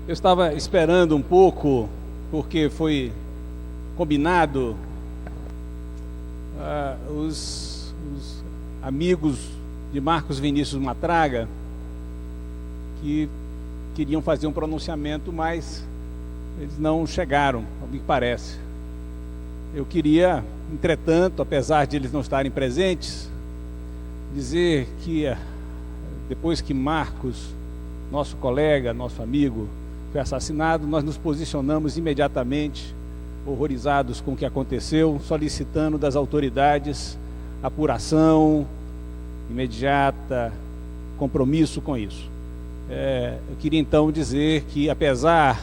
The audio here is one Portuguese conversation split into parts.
Eu estava esperando um pouco, porque foi combinado, os amigos de Marcos Vinícius Matraga, que queriam fazer um pronunciamento, mas eles não chegaram, ao que parece. Eu queria, entretanto, apesar de eles não estarem presentes, dizer que depois que Marcos, nosso colega, nosso amigo, foi assassinado, nós nos posicionamos imediatamente, horrorizados com o que aconteceu, solicitando das autoridades apuração imediata, compromisso com isso. Eu queria então dizer que, apesar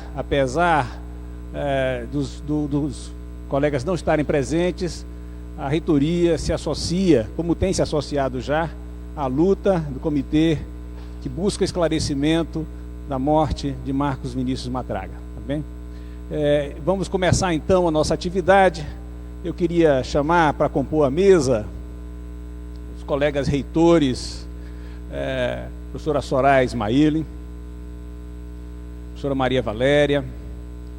dos colegas não estarem presentes, a reitoria se associa, como tem se associado já, à luta do comitê que busca esclarecimento da morte de Marcos Vinícius Matraga. Tá bem? Vamos começar então a nossa atividade. Eu queria chamar para compor a mesa os colegas reitores, professora Soraya Ismaili, professora Maria Valéria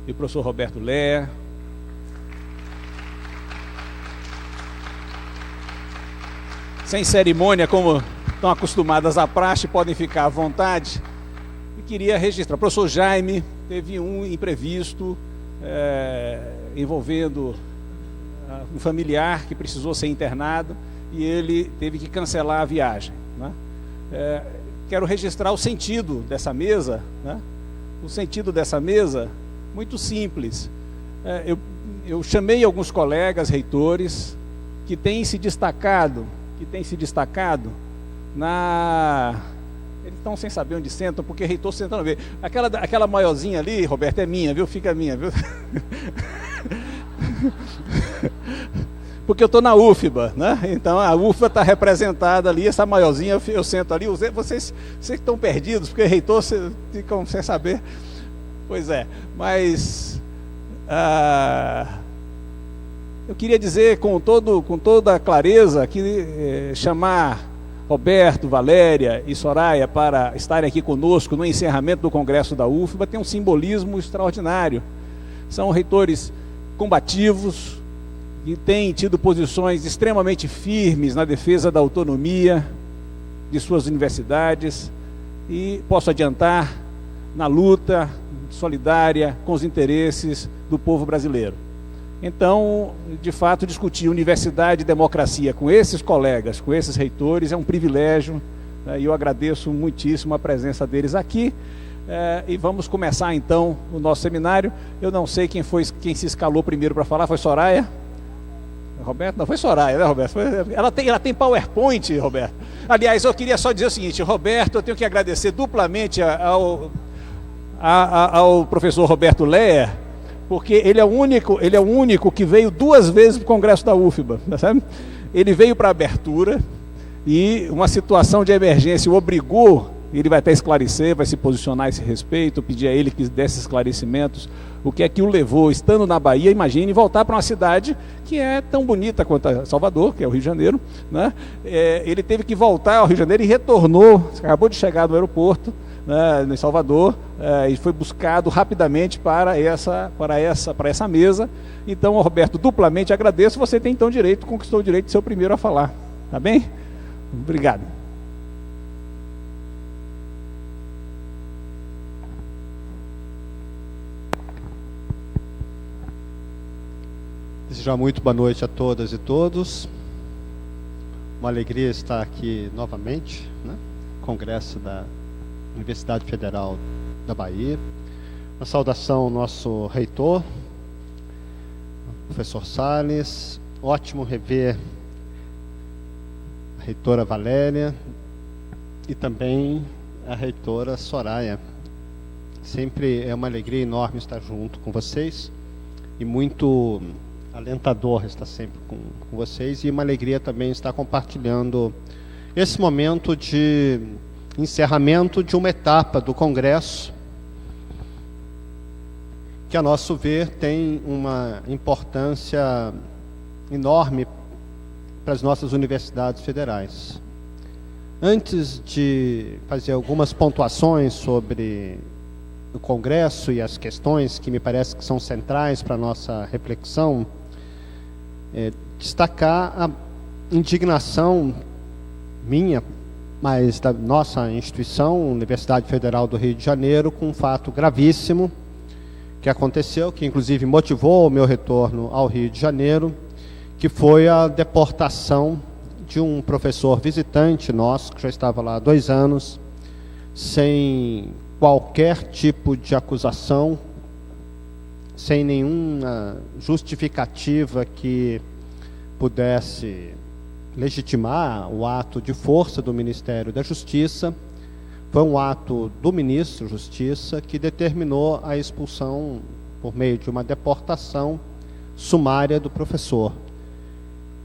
e o professor Roberto Lea. Sem cerimônia, como estão acostumadas à praxe, podem ficar à vontade. E queria registrar, o professor Jaime teve um imprevisto envolvendo um familiar que precisou ser internado e ele teve que cancelar a viagem, né? Quero registrar o sentido dessa mesa, né? O sentido dessa mesa, muito simples. Eu chamei alguns colegas reitores que têm se destacado eles estão sem saber onde sentam, porque reitor sentando a ver. Aquela maiorzinha ali, Roberto, é minha, viu? Fica minha, viu? Porque eu estou na UFBA, né? Então a UFBA está representada ali, essa maiorzinha eu sento ali. Vocês estão perdidos, porque reitor ficam sem saber. Pois é, mas eu queria dizer com toda a clareza que chamar Roberto, Valéria e Soraya para estarem aqui conosco no encerramento do Congresso da UFBA tem um simbolismo extraordinário. São reitores combativos e têm tido posições extremamente firmes na defesa da autonomia de suas universidades e, posso adiantar, na luta solidária com os interesses do povo brasileiro. Então, de fato, discutir universidade e democracia com esses colegas, com esses reitores, é um privilégio, né, e eu agradeço muitíssimo a presença deles aqui. E vamos começar, então, o nosso seminário. Eu não sei quem se escalou primeiro para falar, foi Soraya? Roberto? Não, foi Soraya, né, Roberto? Ela tem PowerPoint, Roberto. Aliás, eu queria só dizer o seguinte, Roberto, eu tenho que agradecer duplamente ao professor Roberto Lea, porque ele é o único que veio 2 vezes para o Congresso da UFBA, sabe? Ele veio para a abertura e uma situação de emergência o obrigou, ele vai até esclarecer, vai se posicionar a esse respeito, eu pedi a ele que desse esclarecimentos, o que é que o levou, estando na Bahia, imagine, voltar para uma cidade que é tão bonita quanto Salvador, que é o Rio de Janeiro, né? Ele teve que voltar ao Rio de Janeiro e retornou, acabou de chegar no aeroporto, né, em Salvador, e foi buscado rapidamente para essa mesa. Então, Roberto, duplamente agradeço. Você tem então conquistou o direito de ser o primeiro a falar. Tá bem? Obrigado. Desejar muito boa noite a todas e todos. Uma alegria estar aqui novamente, né? Congresso da Universidade Federal da Bahia. Uma saudação ao nosso reitor, professor Salles. Ótimo rever a reitora Valéria e também a reitora Soraya. Sempre é uma alegria enorme estar junto com vocês e muito alentador estar sempre com vocês, e uma alegria também estar compartilhando esse momento de encerramento de uma etapa do Congresso que, a nosso ver, tem uma importância enorme para as nossas universidades federais. Antes de fazer algumas pontuações sobre o Congresso e as questões que me parece que são centrais para a nossa reflexão, destacar a indignação minha, mas da nossa instituição, Universidade Federal do Rio de Janeiro, com um fato gravíssimo que aconteceu, que inclusive motivou o meu retorno ao Rio de Janeiro, que foi a deportação de um professor visitante nosso, que já estava lá há 2 anos, sem qualquer tipo de acusação, sem nenhuma justificativa que pudesse legitimar o ato de força do Ministério da Justiça. Foi um ato do ministro da Justiça que determinou a expulsão por meio de uma deportação sumária do professor.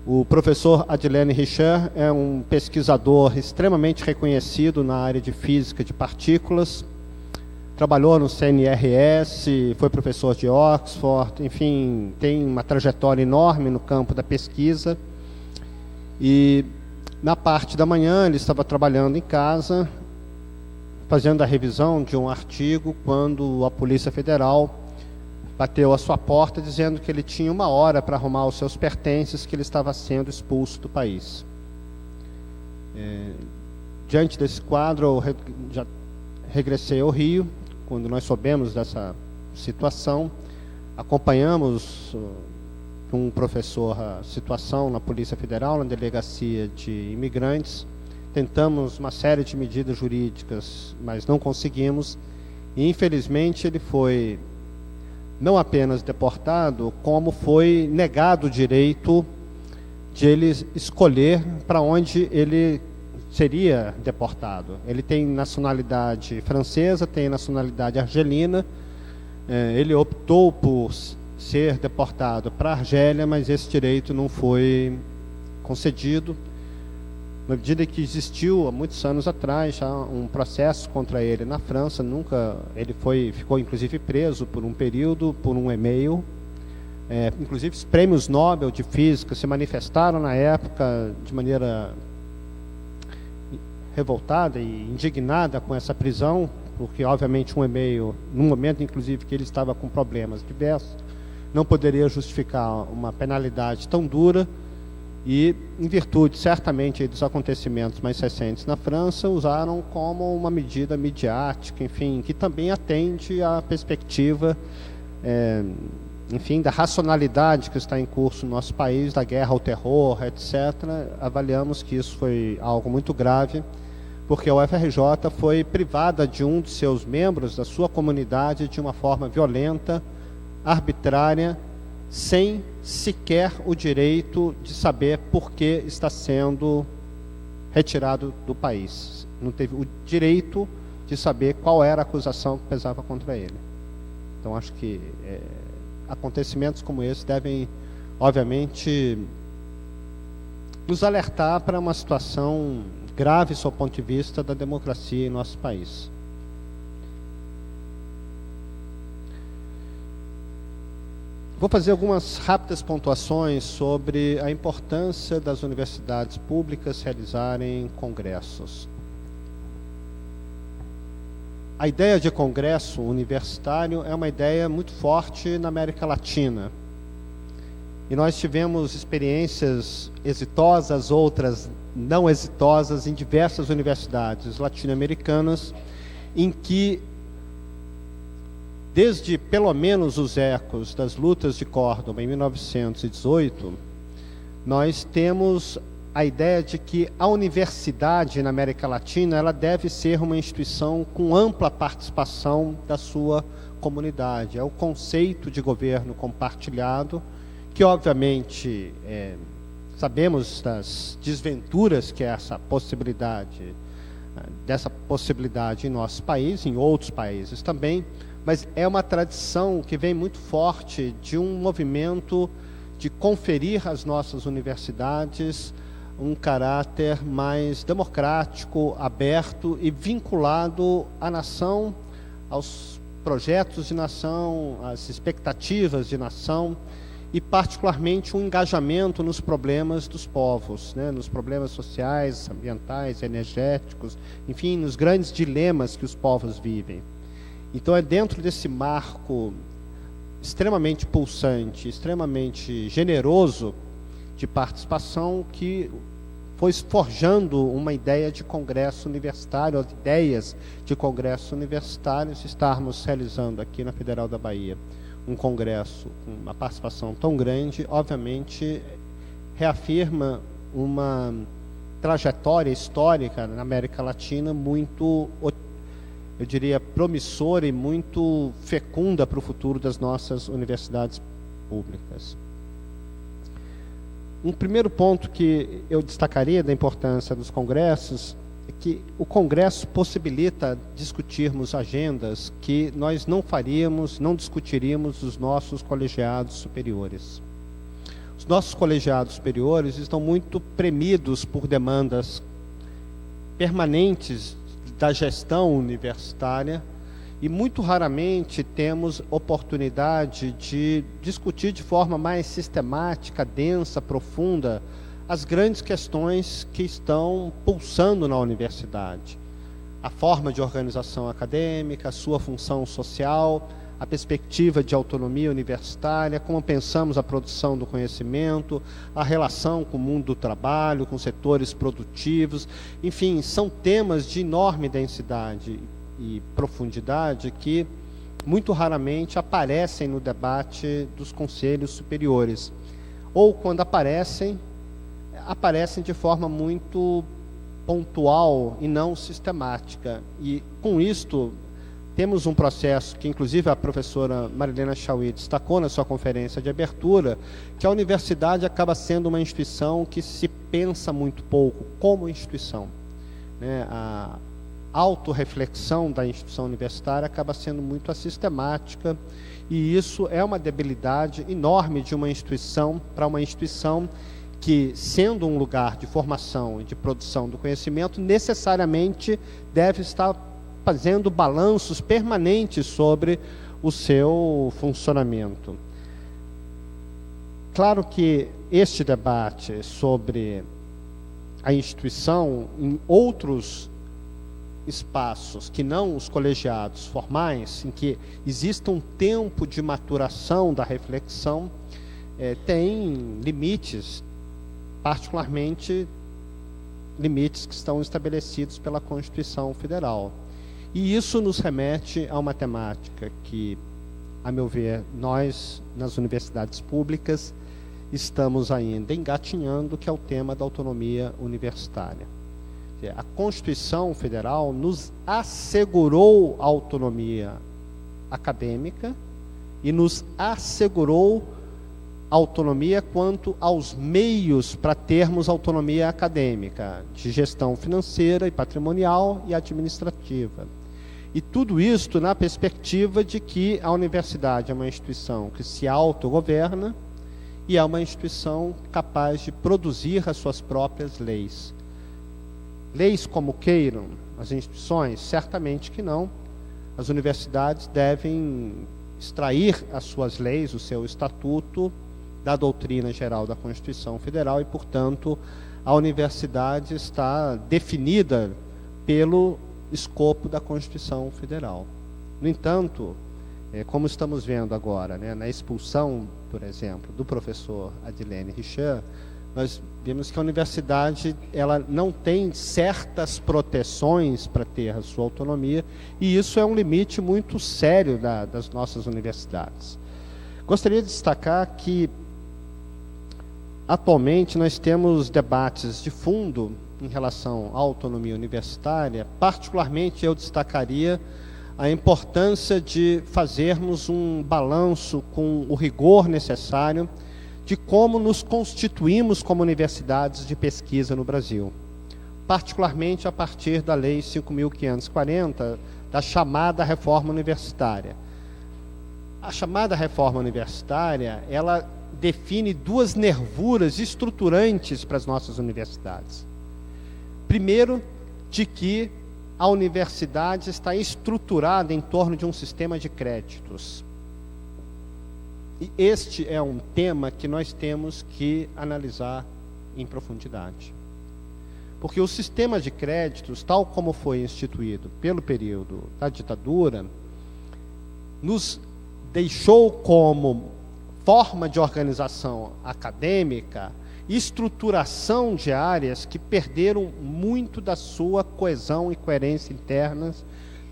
O professor Adilene Richard é um pesquisador extremamente reconhecido na área de física de partículas, trabalhou no CNRS, foi professor de Oxford, enfim, tem uma trajetória enorme no campo da pesquisa. E na parte da manhã ele estava trabalhando em casa, fazendo a revisão de um artigo, quando a Polícia Federal bateu à sua porta dizendo que ele tinha 1 hora para arrumar os seus pertences, que ele estava sendo expulso do país. Diante desse quadro, eu já regressei ao Rio, quando nós soubemos dessa situação, acompanhamos com um professor a situação na Polícia Federal, na Delegacia de Imigrantes, tentamos uma série de medidas jurídicas, mas não conseguimos, e infelizmente ele foi não apenas deportado, como foi negado o direito de ele escolher para onde ele seria deportado. Ele tem nacionalidade francesa, tem nacionalidade argelina, ele optou por ser deportado para a Argélia, mas esse direito não foi concedido, na medida que existiu, há muitos anos atrás, já um processo contra ele na França. Ele ficou inclusive preso por um período, por um e-mail. Inclusive os prêmios Nobel de Física se manifestaram na época de maneira revoltada e indignada com essa prisão, porque obviamente um e-mail, no momento inclusive que ele estava com problemas diversos, não poderia justificar uma penalidade tão dura, e em virtude certamente dos acontecimentos mais recentes na França, usaram como uma medida midiática, enfim, que também atende à perspectiva enfim, da racionalidade que está em curso no nosso país, da guerra ao terror, etc. Avaliamos que isso foi algo muito grave, porque a UFRJ foi privada de um de seus membros, da sua comunidade, de uma forma violenta, arbitrária, sem sequer o direito de saber por que está sendo retirado do país. Não teve o direito de saber qual era a acusação que pesava contra ele. Então, acho que acontecimentos como esse devem, obviamente, nos alertar para uma situação grave, sob o ponto de vista da democracia em nosso país. Vou fazer algumas rápidas pontuações sobre a importância das universidades públicas realizarem congressos. A ideia de congresso universitário é uma ideia muito forte na América Latina. E nós tivemos experiências exitosas, outras não exitosas, em diversas universidades latino-americanas, em que, desde pelo menos os ecos das lutas de Córdoba em 1918, nós temos a ideia de que a universidade na América Latina ela deve ser uma instituição com ampla participação da sua comunidade. É o conceito de governo compartilhado, que obviamente sabemos das desventuras que é dessa possibilidade em nosso país, em outros países também, mas é uma tradição que vem muito forte de um movimento de conferir às nossas universidades um caráter mais democrático, aberto e vinculado à nação, aos projetos de nação, às expectativas de nação, e particularmente um engajamento nos problemas dos povos, nos problemas sociais, ambientais, energéticos, enfim, nos grandes dilemas que os povos vivem. Então é dentro desse marco extremamente pulsante, extremamente generoso de participação que foi forjando uma ideia de congresso universitário, ideias de congresso universitário, estarmos realizando aqui na Federal da Bahia um congresso com uma participação tão grande, obviamente reafirma uma trajetória histórica na América Latina muito, eu diria, promissora e muito fecunda para o futuro das nossas universidades públicas. Um primeiro ponto que eu destacaria da importância dos congressos é que o congresso possibilita discutirmos agendas que nós não faríamos, não discutiríamos nos nossos colegiados superiores. Os nossos colegiados superiores estão muito premidos por demandas permanentes da gestão universitária e muito raramente temos oportunidade de discutir de forma mais sistemática, densa, profunda, as grandes questões que estão pulsando na universidade. A forma de organização acadêmica, a sua função social, a perspectiva de autonomia universitária, como pensamos a produção do conhecimento, a relação com o mundo do trabalho, com setores produtivos, enfim, são temas de enorme densidade e profundidade que muito raramente aparecem no debate dos conselhos superiores. Ou quando aparecem de forma muito pontual e não sistemática. E com isto temos um processo que inclusive a professora Marilena Chauí destacou na sua conferência de abertura, que a universidade acaba sendo uma instituição que se pensa muito pouco como instituição, né? A autorreflexão da instituição universitária acaba sendo muito assistemática, e isso é uma debilidade enorme de uma instituição para uma instituição que, sendo um lugar de formação e de produção do conhecimento, necessariamente deve estar fazendo balanços permanentes sobre o seu funcionamento. Claro que este debate sobre a instituição em outros espaços que não os colegiados formais, em que exista um tempo de maturação da reflexão, tem limites, particularmente limites que estão estabelecidos pela Constituição Federal. E isso nos remete a uma temática que, a meu ver, nós, nas universidades públicas, estamos ainda engatinhando, que é o tema da autonomia universitária. A Constituição Federal nos assegurou a autonomia acadêmica e nos assegurou autonomia quanto aos meios para termos autonomia acadêmica, de gestão financeira e patrimonial e administrativa. E tudo isto na perspectiva de que a universidade é uma instituição que se autogoverna e é uma instituição capaz de produzir as suas próprias leis. Leis como queiram as instituições? Certamente que não. As universidades devem extrair as suas leis, o seu estatuto, da doutrina geral da Constituição Federal e, portanto, a universidade está definida pelo escopo da Constituição Federal. No entanto, como estamos vendo agora, né, na expulsão, por exemplo, do professor Adilene Richard, nós vimos que a universidade ela não tem certas proteções para ter a sua autonomia, e isso é um limite muito sério das nossas universidades. Gostaria de destacar que, atualmente, nós temos debates de fundo em relação à autonomia universitária. Particularmente, eu destacaria a importância de fazermos um balanço com o rigor necessário de como nos constituímos como universidades de pesquisa no Brasil, particularmente a partir da Lei 5.540, da chamada reforma universitária. A chamada reforma universitária, ela define duas nervuras estruturantes para as nossas universidades. Primeiro, de que a universidade está estruturada em torno de um sistema de créditos. E este é um tema que nós temos que analisar em profundidade. Porque o sistema de créditos, tal como foi instituído pelo período da ditadura, nos deixou como forma de organização acadêmica, estruturação de áreas que perderam muito da sua coesão e coerência internas,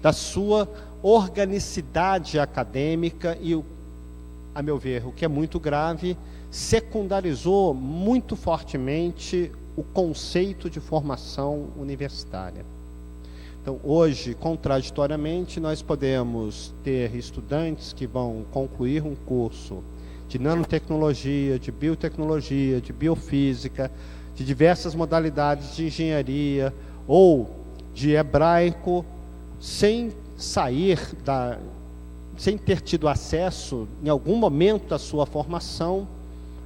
da sua organicidade acadêmica e, a meu ver, o que é muito grave, secundarizou muito fortemente o conceito de formação universitária. Então, hoje, contraditoriamente, nós podemos ter estudantes que vão concluir um curso de nanotecnologia, de biotecnologia, de biofísica, de diversas modalidades de engenharia ou de hebraico, sem ter tido acesso, em algum momento da sua formação,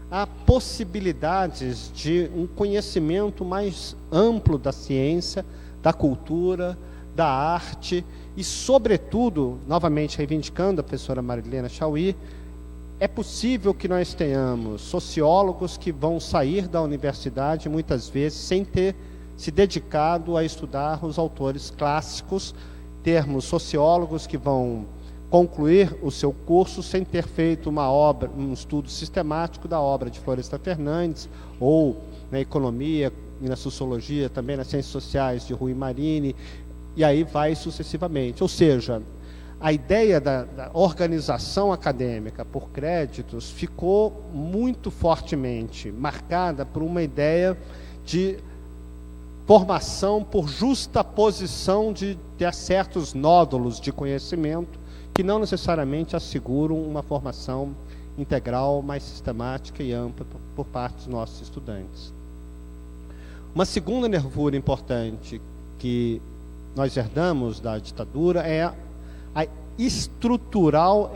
a possibilidades de um conhecimento mais amplo da ciência, da cultura, da arte e, sobretudo, novamente reivindicando a professora Marilena Chauí, é possível que nós tenhamos sociólogos que vão sair da universidade, muitas vezes, sem ter se dedicado a estudar os autores clássicos, termos sociólogos que vão concluir o seu curso sem ter feito um estudo sistemático da obra de Florestan Fernandes, ou na economia e na sociologia, também nas ciências sociais de Rui Marini, e aí vai sucessivamente. Ou seja, a ideia da organização acadêmica por créditos ficou muito fortemente marcada por uma ideia de formação por justaposição de certos nódulos de conhecimento que não necessariamente asseguram uma formação integral, mais sistemática e ampla por parte dos nossos estudantes. Uma segunda nervura importante que nós herdamos da ditadura é a estrutural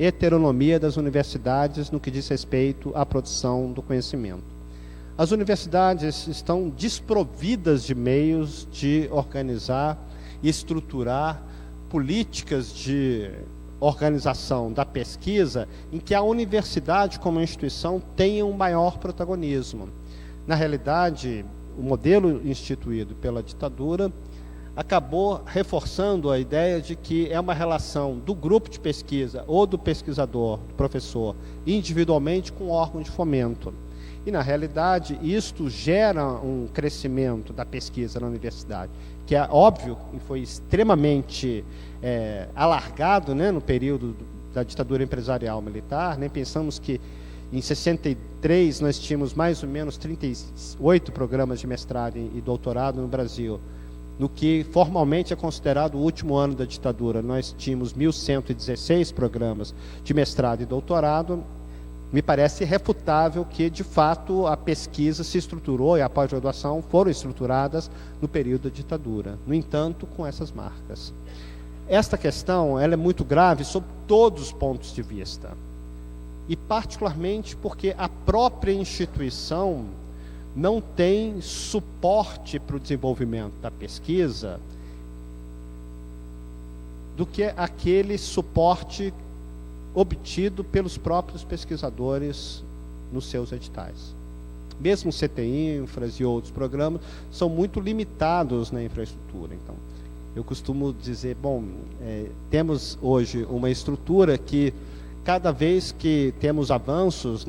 heteronomia das universidades no que diz respeito à produção do conhecimento. As universidades estão desprovidas de meios de organizar e estruturar políticas de organização da pesquisa em que a universidade como instituição tenha um maior protagonismo. Na realidade, o modelo instituído pela ditadura acabou reforçando a ideia de que é uma relação do grupo de pesquisa ou do pesquisador, do professor, individualmente com o órgão de fomento. E, na realidade, isto gera um crescimento da pesquisa na universidade, que é óbvio e foi extremamente alargado, né, no período da ditadura empresarial militar. Nem pensamos que em 63 nós tínhamos mais ou menos 38 programas de mestrado e doutorado no Brasil. No que formalmente é considerado o último ano da ditadura, nós tínhamos 1.116 programas de mestrado e doutorado. Me parece irrefutável que, de fato, a pesquisa se estruturou e a pós-graduação foram estruturadas no período da ditadura. No entanto, com essas marcas. Esta questão ela é muito grave sob todos os pontos de vista. E, particularmente, porque a própria instituição não tem suporte para o desenvolvimento da pesquisa do que aquele suporte obtido pelos próprios pesquisadores nos seus editais. Mesmo o CTI, Infras e outros programas são muito limitados na infraestrutura. Então, eu costumo dizer, temos hoje uma estrutura que, cada vez que temos avanços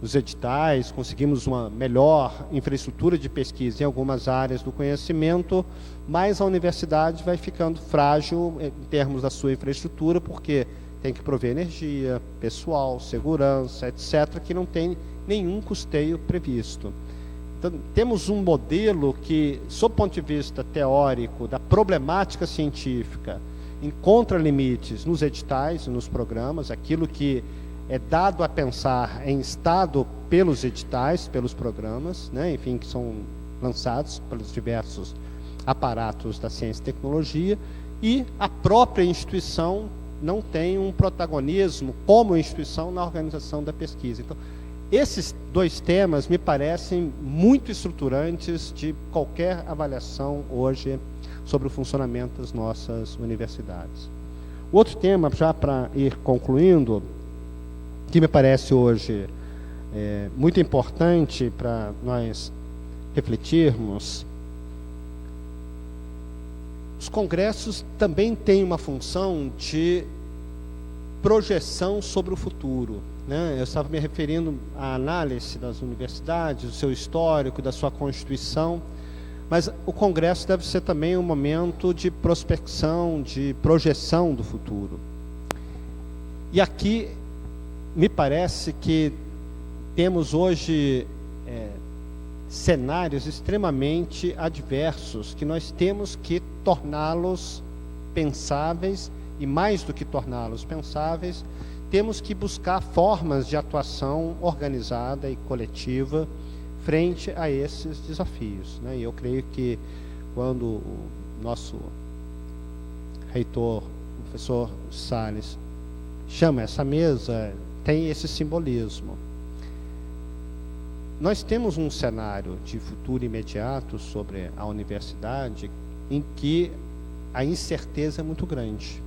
nos editais, conseguimos uma melhor infraestrutura de pesquisa em algumas áreas do conhecimento, mas a universidade vai ficando frágil em termos da sua infraestrutura, porque tem que prover energia, pessoal, segurança, etc., que não tem nenhum custeio previsto. Então, temos um modelo que, sob o ponto de vista teórico, da problemática científica, encontra limites nos editais, nos programas, aquilo que é dado a pensar em estado pelos editais, pelos programas, né, enfim, que são lançados pelos diversos aparatos da ciência e tecnologia, e a própria instituição não tem um protagonismo como instituição na organização da pesquisa. Então, esses dois temas me parecem muito estruturantes de qualquer avaliação hoje sobre o funcionamento das nossas universidades. O outro tema, já para ir concluindo, que me parece hoje muito importante para nós refletirmos, os congressos também têm uma função de projeção sobre o futuro, né? Eu estava me referindo à análise das universidades, do seu histórico, da sua constituição, mas o Congresso deve ser também um momento de prospecção, de projeção do futuro. E aqui, me parece que temos hoje cenários extremamente adversos, que nós temos que torná-los pensáveis, e mais do que torná-los pensáveis, temos que buscar formas de atuação organizada e coletiva frente a esses desafios, né? E eu creio que quando o nosso reitor, o professor Salles, chama essa mesa, tem esse simbolismo. Nós temos um cenário de futuro imediato sobre a universidade em que a incerteza é muito grande.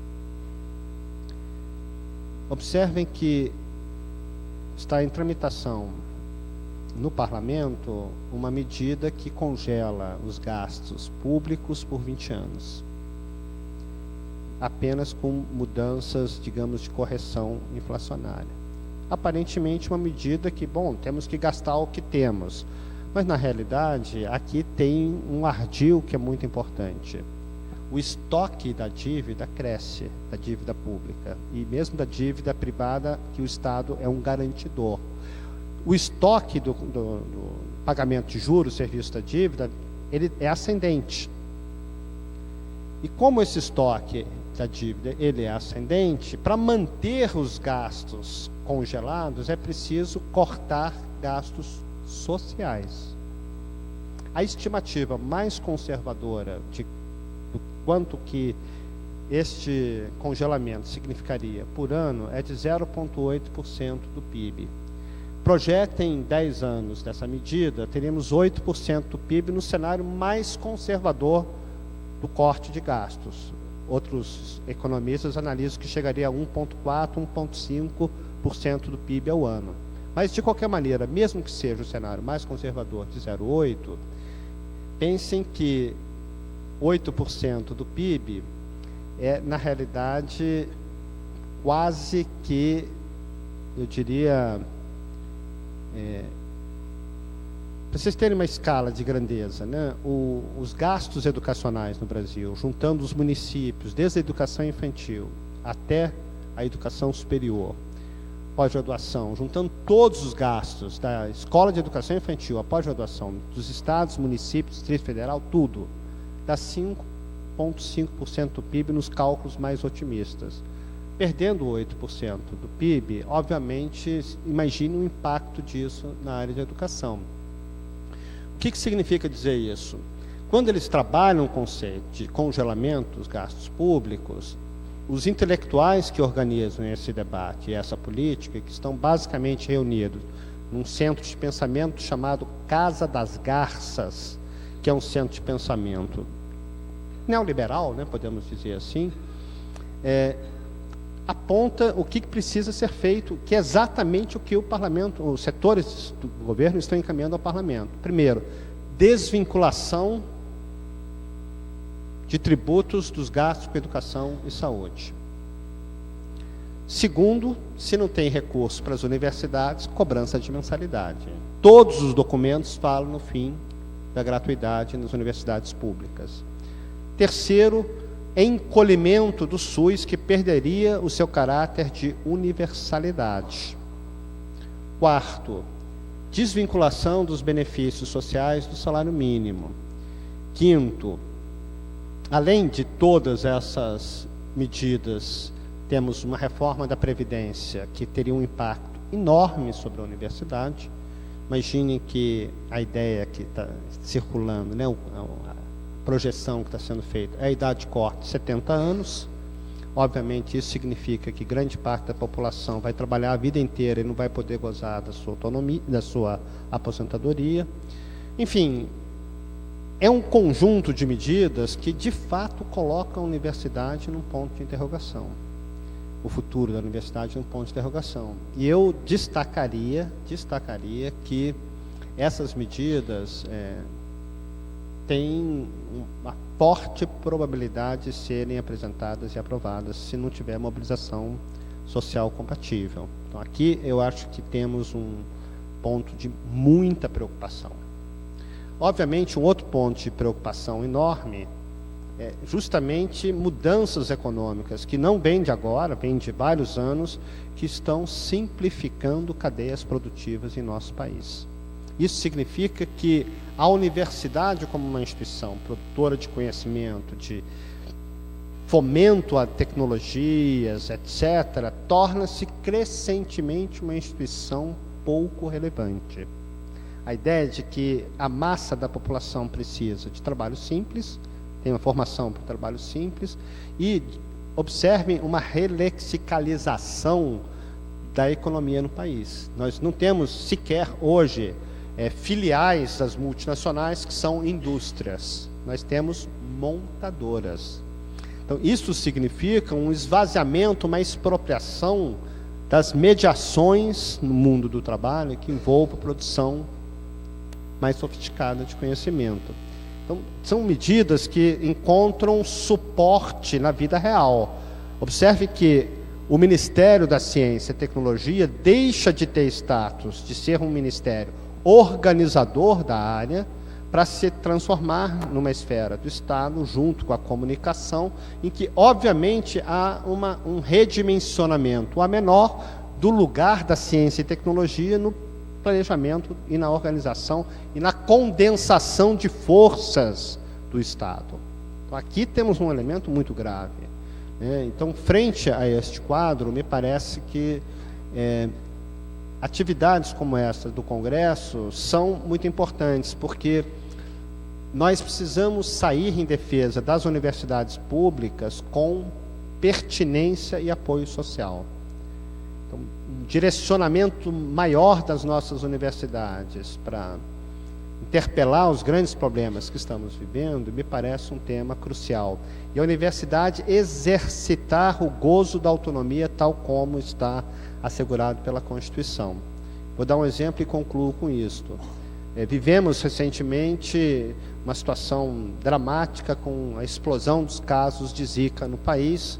Observem que está em tramitação no Parlamento uma medida que congela os gastos públicos por 20 anos. Apenas com mudanças, digamos, de correção inflacionária. Aparentemente uma medida que, bom, temos que gastar o que temos. Mas, na realidade, aqui tem um ardil que é muito importante. O estoque da dívida cresce, da dívida pública, e mesmo da dívida privada, que o Estado é um garantidor. O estoque do pagamento de juros, serviço da dívida, ele é ascendente. E como esse estoque da dívida ele é ascendente, para manter os gastos congelados, é preciso cortar gastos sociais. A estimativa mais conservadora do quanto que este congelamento significaria por ano é de 0,8% do PIB. Projetem em 10 anos dessa medida, teríamos 8% do PIB no cenário mais conservador do corte de gastos. Outros economistas analisam que chegaria a 1,4%, 1,5% do PIB ao ano. Mas, de qualquer maneira, mesmo que seja o cenário mais conservador de 0,8%, pensem que 8% do PIB é, na realidade, quase que, eu diria, para vocês terem uma escala de grandeza, né? Os gastos educacionais no Brasil, juntando os municípios, desde a educação infantil até a educação superior, pós-graduação, juntando todos os gastos da escola de educação infantil, a pós-graduação, dos estados, municípios, Distrito Federal, tudo, dá 5,5% do PIB nos cálculos mais otimistas. Perdendo 8% do PIB, obviamente, imagine o impacto disso na área de educação. O que significa dizer isso? Quando eles trabalham o conceito de congelamento dos gastos públicos, os intelectuais que organizam esse debate e essa política, que estão basicamente reunidos num centro de pensamento chamado Casa das Garças, que é um centro de pensamento neoliberal, né, podemos dizer assim, aponta o que precisa ser feito, que é exatamente o que o parlamento, os setores do governo estão encaminhando ao parlamento. Primeiro, desvinculação de tributos dos gastos com educação e saúde. Segundo, se não tem recurso para as universidades, cobrança de mensalidade. Todos os documentos falam no fim da gratuidade nas universidades públicas. Terceiro, encolhimento do SUS, que perderia o seu caráter de universalidade. Quarto, desvinculação dos benefícios sociais do salário mínimo. Quinto, além de todas essas medidas, temos uma reforma da Previdência que teria um impacto enorme sobre a universidade. Imaginem que a ideia que está circulando, né, a projeção que está sendo feita, é a idade de corte de 70 anos. Obviamente, isso significa que grande parte da população vai trabalhar a vida inteira e não vai poder gozar da sua autonomia, da sua aposentadoria. Enfim, é um conjunto de medidas que, de fato, colocam a universidade num ponto de interrogação. O futuro da universidade num ponto de interrogação. E eu destacaria que essas medidas têm uma forte probabilidade de serem apresentadas e aprovadas se não tiver mobilização social compatível. Então, aqui eu acho que temos um ponto de muita preocupação. Obviamente, um outro ponto de preocupação enorme é justamente mudanças econômicas, que não vêm de agora, vêm de vários anos, que estão simplificando cadeias produtivas em nosso país. Isso significa que a universidade, como uma instituição produtora de conhecimento, de fomento a tecnologias, etc., torna-se crescentemente uma instituição pouco relevante. A ideia de que a massa da população precisa de trabalho simples, tem uma formação para o trabalho simples, e observem uma relexicalização da economia no país. Nós não temos sequer hoje filiais das multinacionais que são indústrias. Nós temos montadoras. Então, isso significa um esvaziamento, uma expropriação das mediações no mundo do trabalho que envolve a produção mais sofisticada de conhecimento. Então, são medidas que encontram suporte na vida real. Observe que o Ministério da Ciência e Tecnologia deixa de ter status de ser um ministério organizador da área para se transformar numa esfera do Estado, junto com a comunicação, em que, obviamente, há um redimensionamento a menor do lugar da ciência e tecnologia no planejamento e na organização e na condensação de forças do Estado. Então, aqui temos um elemento muito grave. Então, frente a este quadro, me parece que atividades como essa do Congresso são muito importantes, porque nós precisamos sair em defesa das universidades públicas com pertinência e apoio social. Então, um direcionamento maior das nossas universidades para interpelar os grandes problemas que estamos vivendo, me parece um tema crucial. E a universidade exercitar o gozo da autonomia tal como está assegurado pela Constituição. Vou dar um exemplo e concluo com isto. Vivemos recentemente uma situação dramática com a explosão dos casos de Zika no país.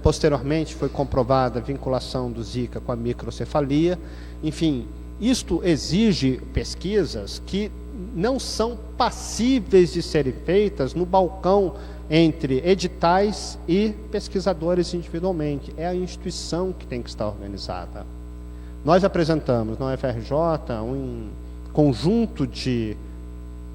Posteriormente foi comprovada a vinculação do Zika com a microcefalia. Enfim, isto exige pesquisas que não são passíveis de serem feitas no balcão entre editais e pesquisadores individualmente. É a instituição que tem que estar organizada. Nós apresentamos na UFRJ um conjunto de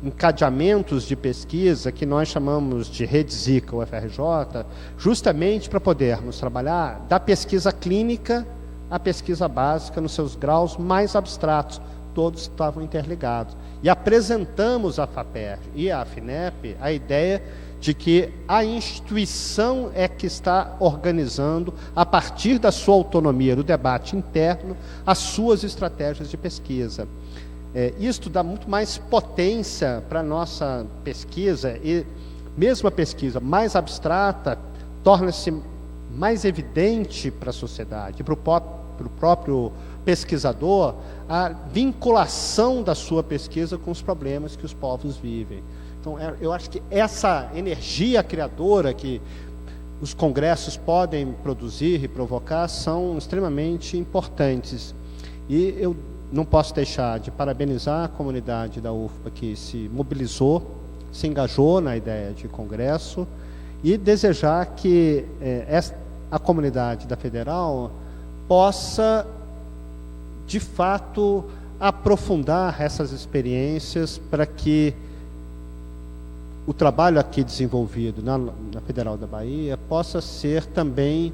encadeamentos de pesquisa que nós chamamos de Rede Zika UFRJ, justamente para podermos trabalhar da pesquisa clínica à pesquisa básica nos seus graus mais abstratos. Todos estavam interligados. E apresentamos à FAPERJ e à FINEP a ideia de que a instituição é que está organizando, a partir da sua autonomia, do debate interno, as suas estratégias de pesquisa. Isto dá muito mais potência para a nossa pesquisa, e mesmo a pesquisa mais abstrata torna-se mais evidente para a sociedade, para o próprio pesquisador, a vinculação da sua pesquisa com os problemas que os povos vivem. Então, eu acho que essa energia criadora que os congressos podem produzir e provocar são extremamente importantes. E eu não posso deixar de parabenizar a comunidade da UFBA que se mobilizou, se engajou na ideia de congresso, e desejar que a comunidade da Federal possa, de fato, aprofundar essas experiências para que o trabalho aqui desenvolvido na Federal da Bahia possa ser também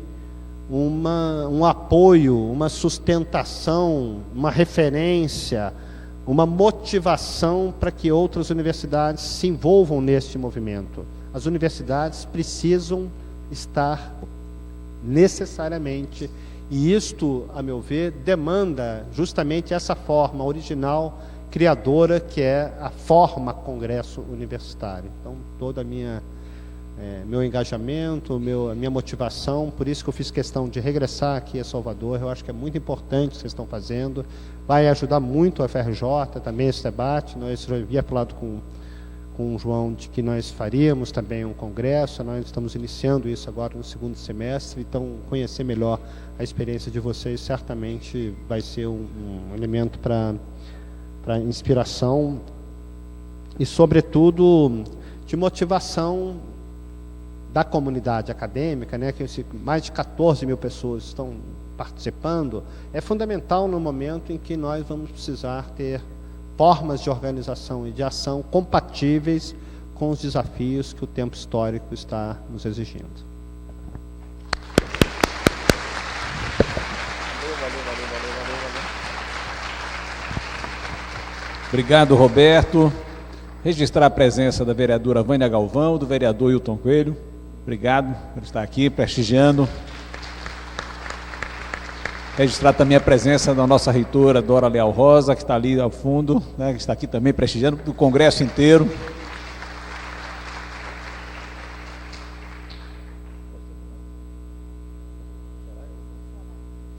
um apoio, uma sustentação, uma referência, uma motivação para que outras universidades se envolvam neste movimento. As universidades precisam estar necessariamente, e isto, a meu ver, demanda justamente essa forma original, criadora, que é a forma congresso universitário. Então, toda a meu engajamento, a minha motivação, por isso que eu fiz questão de regressar aqui a Salvador. Eu acho que é muito importante o que vocês estão fazendo, vai ajudar muito a UFRJ também esse debate. Nós já havia falado com com o João de que nós faríamos também um congresso. Nós estamos iniciando isso agora no segundo semestre, então conhecer melhor a experiência de vocês certamente vai ser um elemento para inspiração e, sobretudo, de motivação da comunidade acadêmica, né, que mais de 14 mil pessoas estão participando. É fundamental no momento em que nós vamos precisar ter formas de organização e de ação compatíveis com os desafios que o tempo histórico está nos exigindo. Obrigado, Roberto. Registrar a presença da vereadora Vânia Galvão, do vereador Hilton Coelho. Obrigado por estar aqui prestigiando. Registrar também a presença da nossa reitora Dora Leal Rosa, que está ali ao fundo, né, que está aqui também prestigiando do congresso inteiro.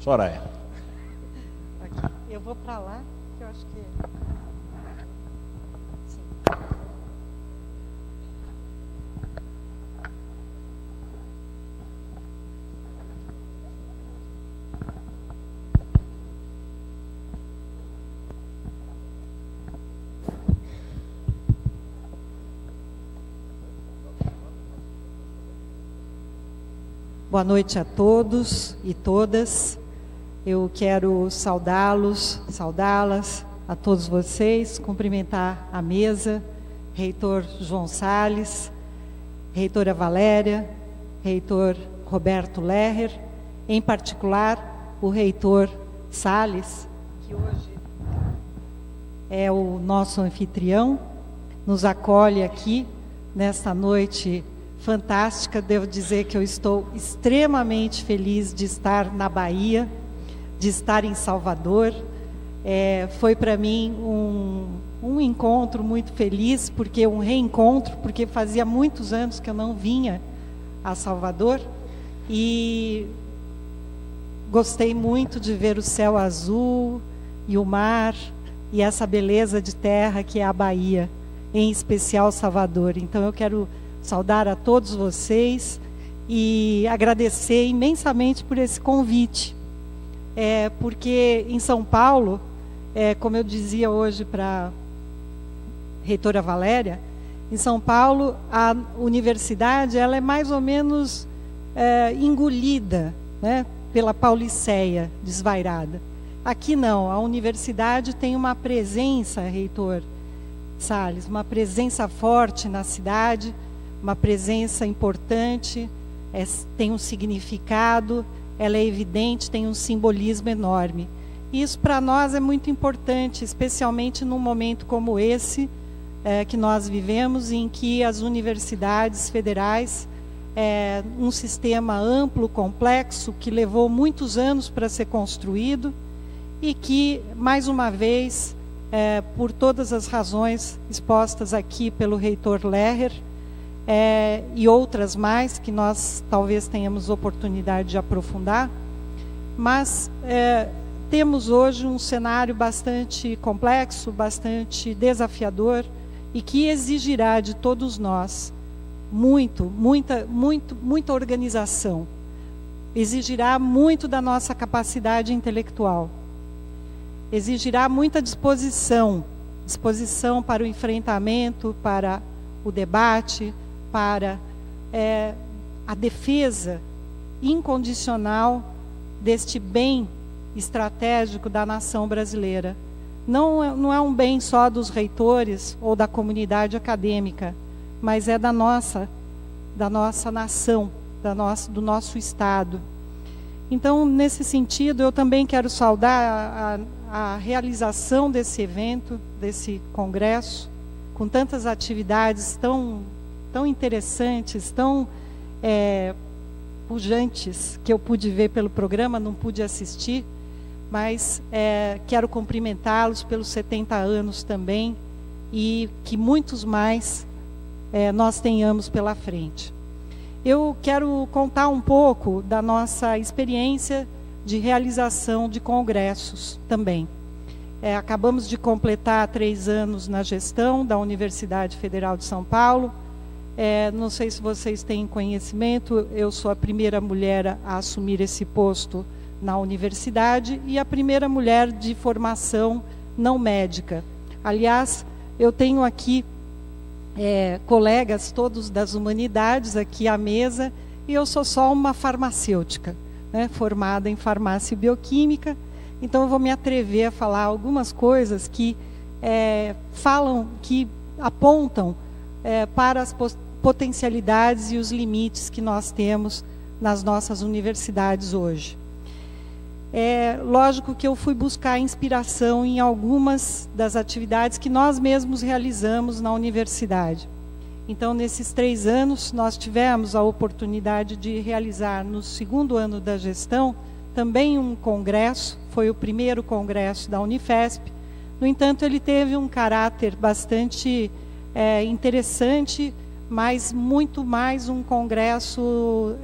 Soraya. Aqui. Eu vou para lá, que eu acho que... Sim. Boa noite a todos e todas. Eu quero saudá-los, saudá-las, a todos vocês, cumprimentar a mesa, reitor João Salles, reitora Valéria, reitor Roberto Lerrer, em particular o reitor Salles, que hoje é o nosso anfitrião, nos acolhe aqui nesta noite fantástica. Devo dizer que eu estou extremamente feliz de estar na Bahia, de estar em Salvador. Foi para mim um encontro muito feliz, porque um reencontro, porque fazia muitos anos que eu não vinha a Salvador, e gostei muito de ver o céu azul e o mar e essa beleza de terra que é a Bahia, em especial Salvador. Então eu quero saudar a todos vocês e agradecer imensamente por esse convite. Porque em São Paulo, como eu dizia hoje para a reitora Valéria, em São Paulo a universidade ela é mais ou menos engolida, né, pela Pauliceia desvairada. Aqui não, a universidade tem uma presença, reitor Salles, uma presença forte na cidade, uma presença importante, tem um significado, ela é evidente, tem um simbolismo enorme. Isso para nós é muito importante, especialmente num momento como esse que nós vivemos, em que as universidades federais, um sistema amplo, complexo, que levou muitos anos para ser construído e que, mais uma vez, por todas as razões expostas aqui pelo reitor Lerrer, e outras mais que nós talvez tenhamos oportunidade de aprofundar, mas temos hoje um cenário bastante complexo, bastante desafiador e que exigirá de todos nós muita organização, exigirá muito da nossa capacidade intelectual, exigirá muita disposição para o enfrentamento, para o debate, para a defesa incondicional deste bem estratégico da nação brasileira. Não é um bem só dos reitores ou da comunidade acadêmica, mas é da nossa nação, do nosso Estado. Então, nesse sentido, eu também quero saudar a realização desse evento, desse congresso, com tantas atividades tão interessantes, tão pujantes, que eu pude ver pelo programa, não pude assistir, mas quero cumprimentá-los pelos 70 anos também, e que muitos mais nós tenhamos pela frente. Eu quero contar um pouco da nossa experiência de realização de congressos também. acabamos de completar 3 anos na gestão da Universidade Federal de São Paulo. Não sei se vocês têm conhecimento, eu sou a primeira mulher a assumir esse posto na universidade e a primeira mulher de formação não médica. Aliás, eu tenho aqui colegas todos das humanidades aqui à mesa, e eu sou só uma farmacêutica, né, formada em farmácia e bioquímica. Então eu vou me atrever a falar algumas coisas que apontam para as potencialidades e os limites que nós temos nas nossas universidades hoje. Lógico que eu fui buscar inspiração em algumas das atividades que nós mesmos realizamos na universidade. Então, nesses 3 anos, nós tivemos a oportunidade de realizar, no 2º ano da gestão, também um congresso, foi o primeiro congresso da Unifesp. No entanto, ele teve um caráter bastante interessante, mas muito mais um congresso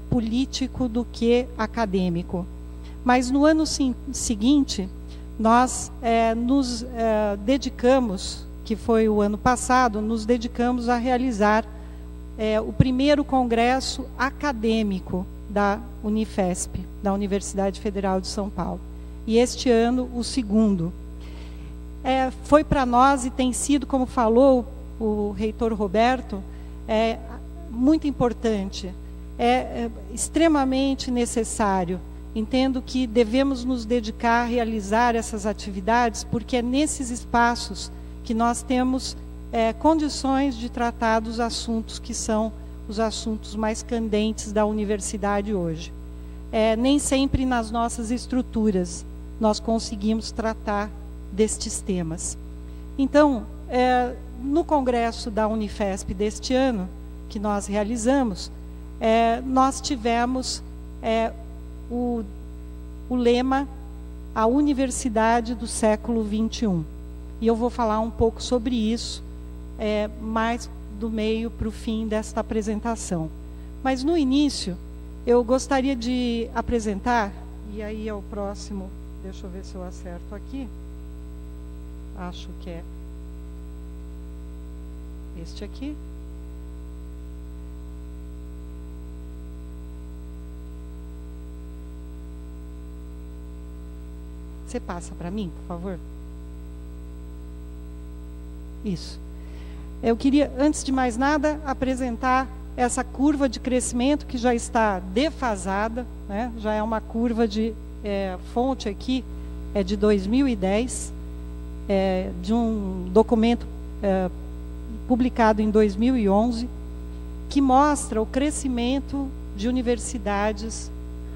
político do que acadêmico. Mas no ano seguinte, nós nos dedicamos, que foi o ano passado, nos dedicamos a realizar o primeiro congresso acadêmico da Unifesp, da Universidade Federal de São Paulo. E este ano, o 2º. Foi para nós, e tem sido, como falou o reitor Roberto, muito importante, extremamente necessário. Entendo que devemos nos dedicar a realizar essas atividades, porque é nesses espaços que nós temos condições de tratar dos assuntos que são os assuntos mais candentes da universidade hoje. Nem sempre nas nossas estruturas nós conseguimos tratar destes temas. Então, no congresso da Unifesp deste ano, que nós realizamos, nós tivemos o lema A Universidade do Século XXI. E eu vou falar um pouco sobre isso, mais do meio para o fim desta apresentação. Mas no início, eu gostaria de apresentar, e aí é o próximo, deixa eu ver se eu acerto aqui, acho que é este aqui. Você passa para mim, por favor? Isso. Eu queria, antes de mais nada, apresentar essa curva de crescimento que já está defasada, né? Já é uma curva de fonte aqui, de 2010, de um documento publicado em 2011, que mostra o crescimento de universidades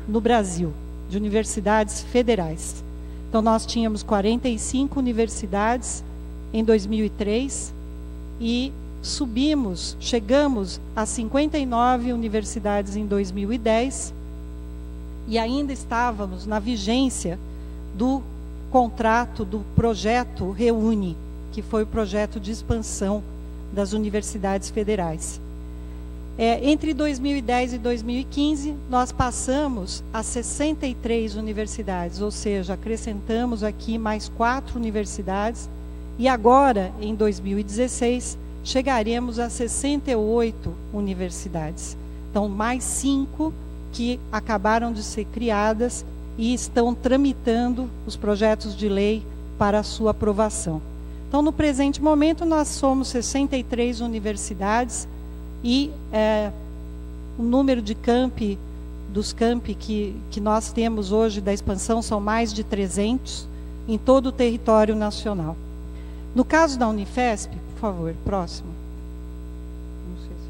no Brasil, de universidades federais. Então, nós tínhamos 45 universidades em 2003 e chegamos a 59 universidades em 2010 e ainda estávamos na vigência do contrato do projeto REUNE, que foi o projeto de expansão das universidades federais. Entre 2010 e 2015, nós passamos a 63 universidades, ou seja, acrescentamos aqui mais 4 universidades, e agora, em 2016, chegaremos a 68 universidades. Então, mais 5 que acabaram de ser criadas e estão tramitando os projetos de lei para a sua aprovação. Então, no presente momento, nós somos 63 universidades, e o número de dos campi que nós temos hoje da expansão são mais de 300 em todo o território nacional. No caso da Unifesp, por favor, próximo. Não sei se...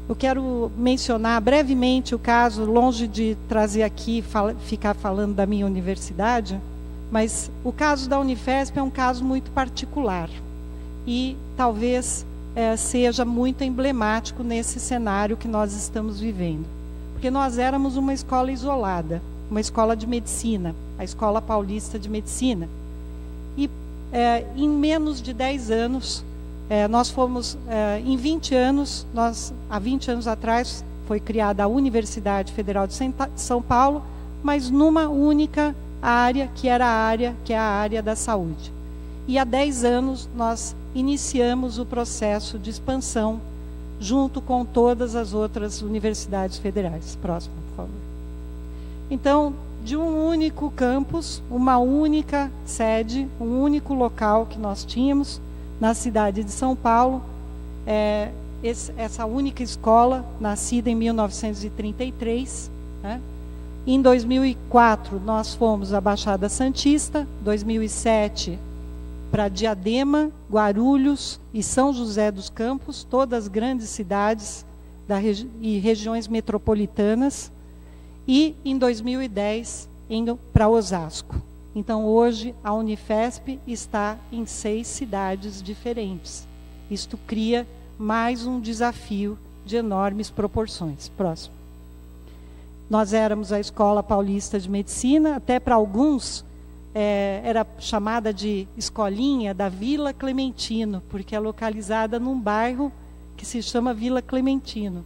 Eu quero mencionar brevemente o caso, longe de trazer aqui, ficar falando da minha universidade, mas o caso da Unifesp é um caso muito particular e talvez seja muito emblemático nesse cenário que nós estamos vivendo. Porque nós éramos uma escola isolada, uma escola de medicina, a Escola Paulista de Medicina. E em menos de 10 anos, nós fomos, em 20 anos, há 20 anos atrás, foi criada a Universidade Federal de São Paulo, mas numa única área que é a área da saúde. E há 10 anos nós iniciamos o processo de expansão junto com todas as outras universidades federais. Próximo, por favor. Então, de um único campus, uma única sede, um único local que nós tínhamos na cidade de São Paulo, essa única escola, nascida em 1933, né? Em 2004, nós fomos à Baixada Santista, 2007 para Diadema, Guarulhos e São José dos Campos, todas as grandes cidades e regiões metropolitanas, e em 2010 indo para Osasco. Então, hoje, a Unifesp está em 6 cidades diferentes. Isto cria mais um desafio de enormes proporções. Próximo. Nós éramos a Escola Paulista de Medicina, até para alguns era chamada de Escolinha da Vila Clementino, porque é localizada num bairro que se chama Vila Clementino.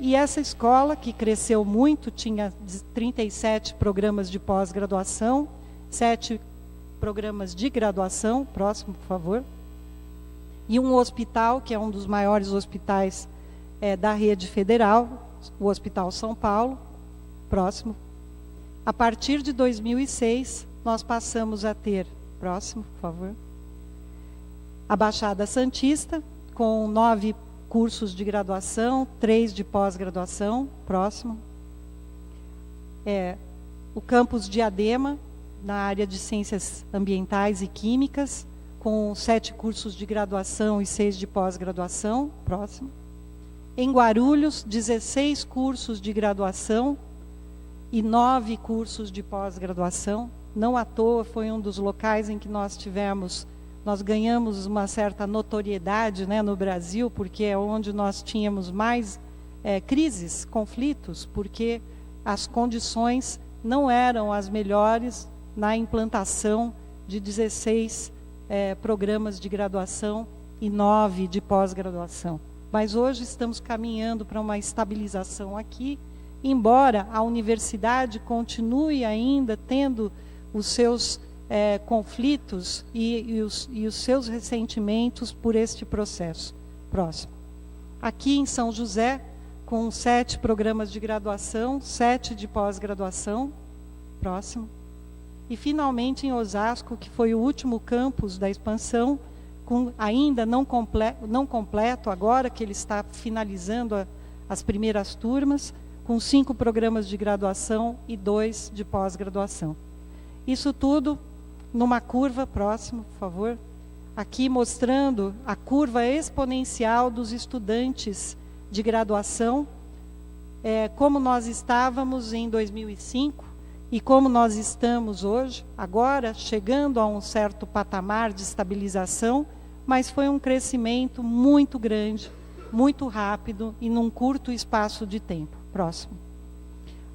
E essa escola, que cresceu muito, tinha 37 programas de pós-graduação, 7 programas de graduação, próximo, por favor, e um hospital, que é um dos maiores hospitais da rede federal, o Hospital São Paulo, próximo. A partir de 2006, nós passamos a ter, próximo, por favor, a Baixada Santista, com 9 cursos de graduação, 3 de pós-graduação, próximo. O campus Diadema, na área de Ciências Ambientais e Químicas, com 7 cursos de graduação e 6 de pós-graduação, próximo. Em Guarulhos, 16 cursos de graduação e 9 cursos de pós-graduação. Não à toa, foi um dos locais em que nós ganhamos uma certa notoriedade, né, no Brasil, porque é onde nós tínhamos mais crises, conflitos, porque as condições não eram as melhores na implantação de 16 programas de graduação e 9 de pós-graduação. Mas hoje estamos caminhando para uma estabilização aqui, embora a universidade continue ainda tendo os seus conflitos e os seus ressentimentos por este processo. Próximo. Aqui em São José, com 7 programas de graduação, 7 de pós-graduação. Próximo. E finalmente em Osasco, que foi o último campus da expansão, ainda não completo, agora que ele está finalizando as primeiras turmas, com 5 programas de graduação e 2 de pós-graduação. Isso tudo numa curva, próximo, por favor, aqui mostrando a curva exponencial dos estudantes de graduação, como nós estávamos em 2005 e como nós estamos hoje, agora chegando a um certo patamar de estabilização, mas foi um crescimento muito grande, muito rápido e num curto espaço de tempo. Próximo.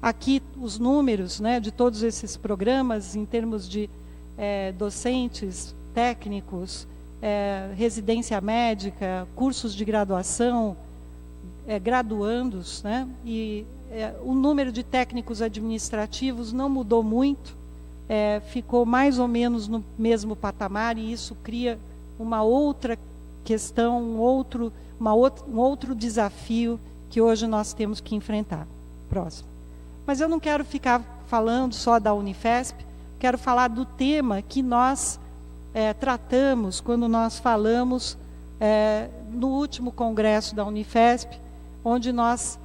Aqui os números, né, de todos esses programas em termos de docentes, técnicos, residência médica, cursos de graduação, graduandos, né, e o número de técnicos administrativos não mudou muito, ficou mais ou menos no mesmo patamar, e isso cria uma outra questão, um outro desafio que hoje nós temos que enfrentar. Próximo. Mas eu não quero ficar falando só da Unifesp, quero falar do tema que nós tratamos quando nós falamos no último congresso da Unifesp, onde nós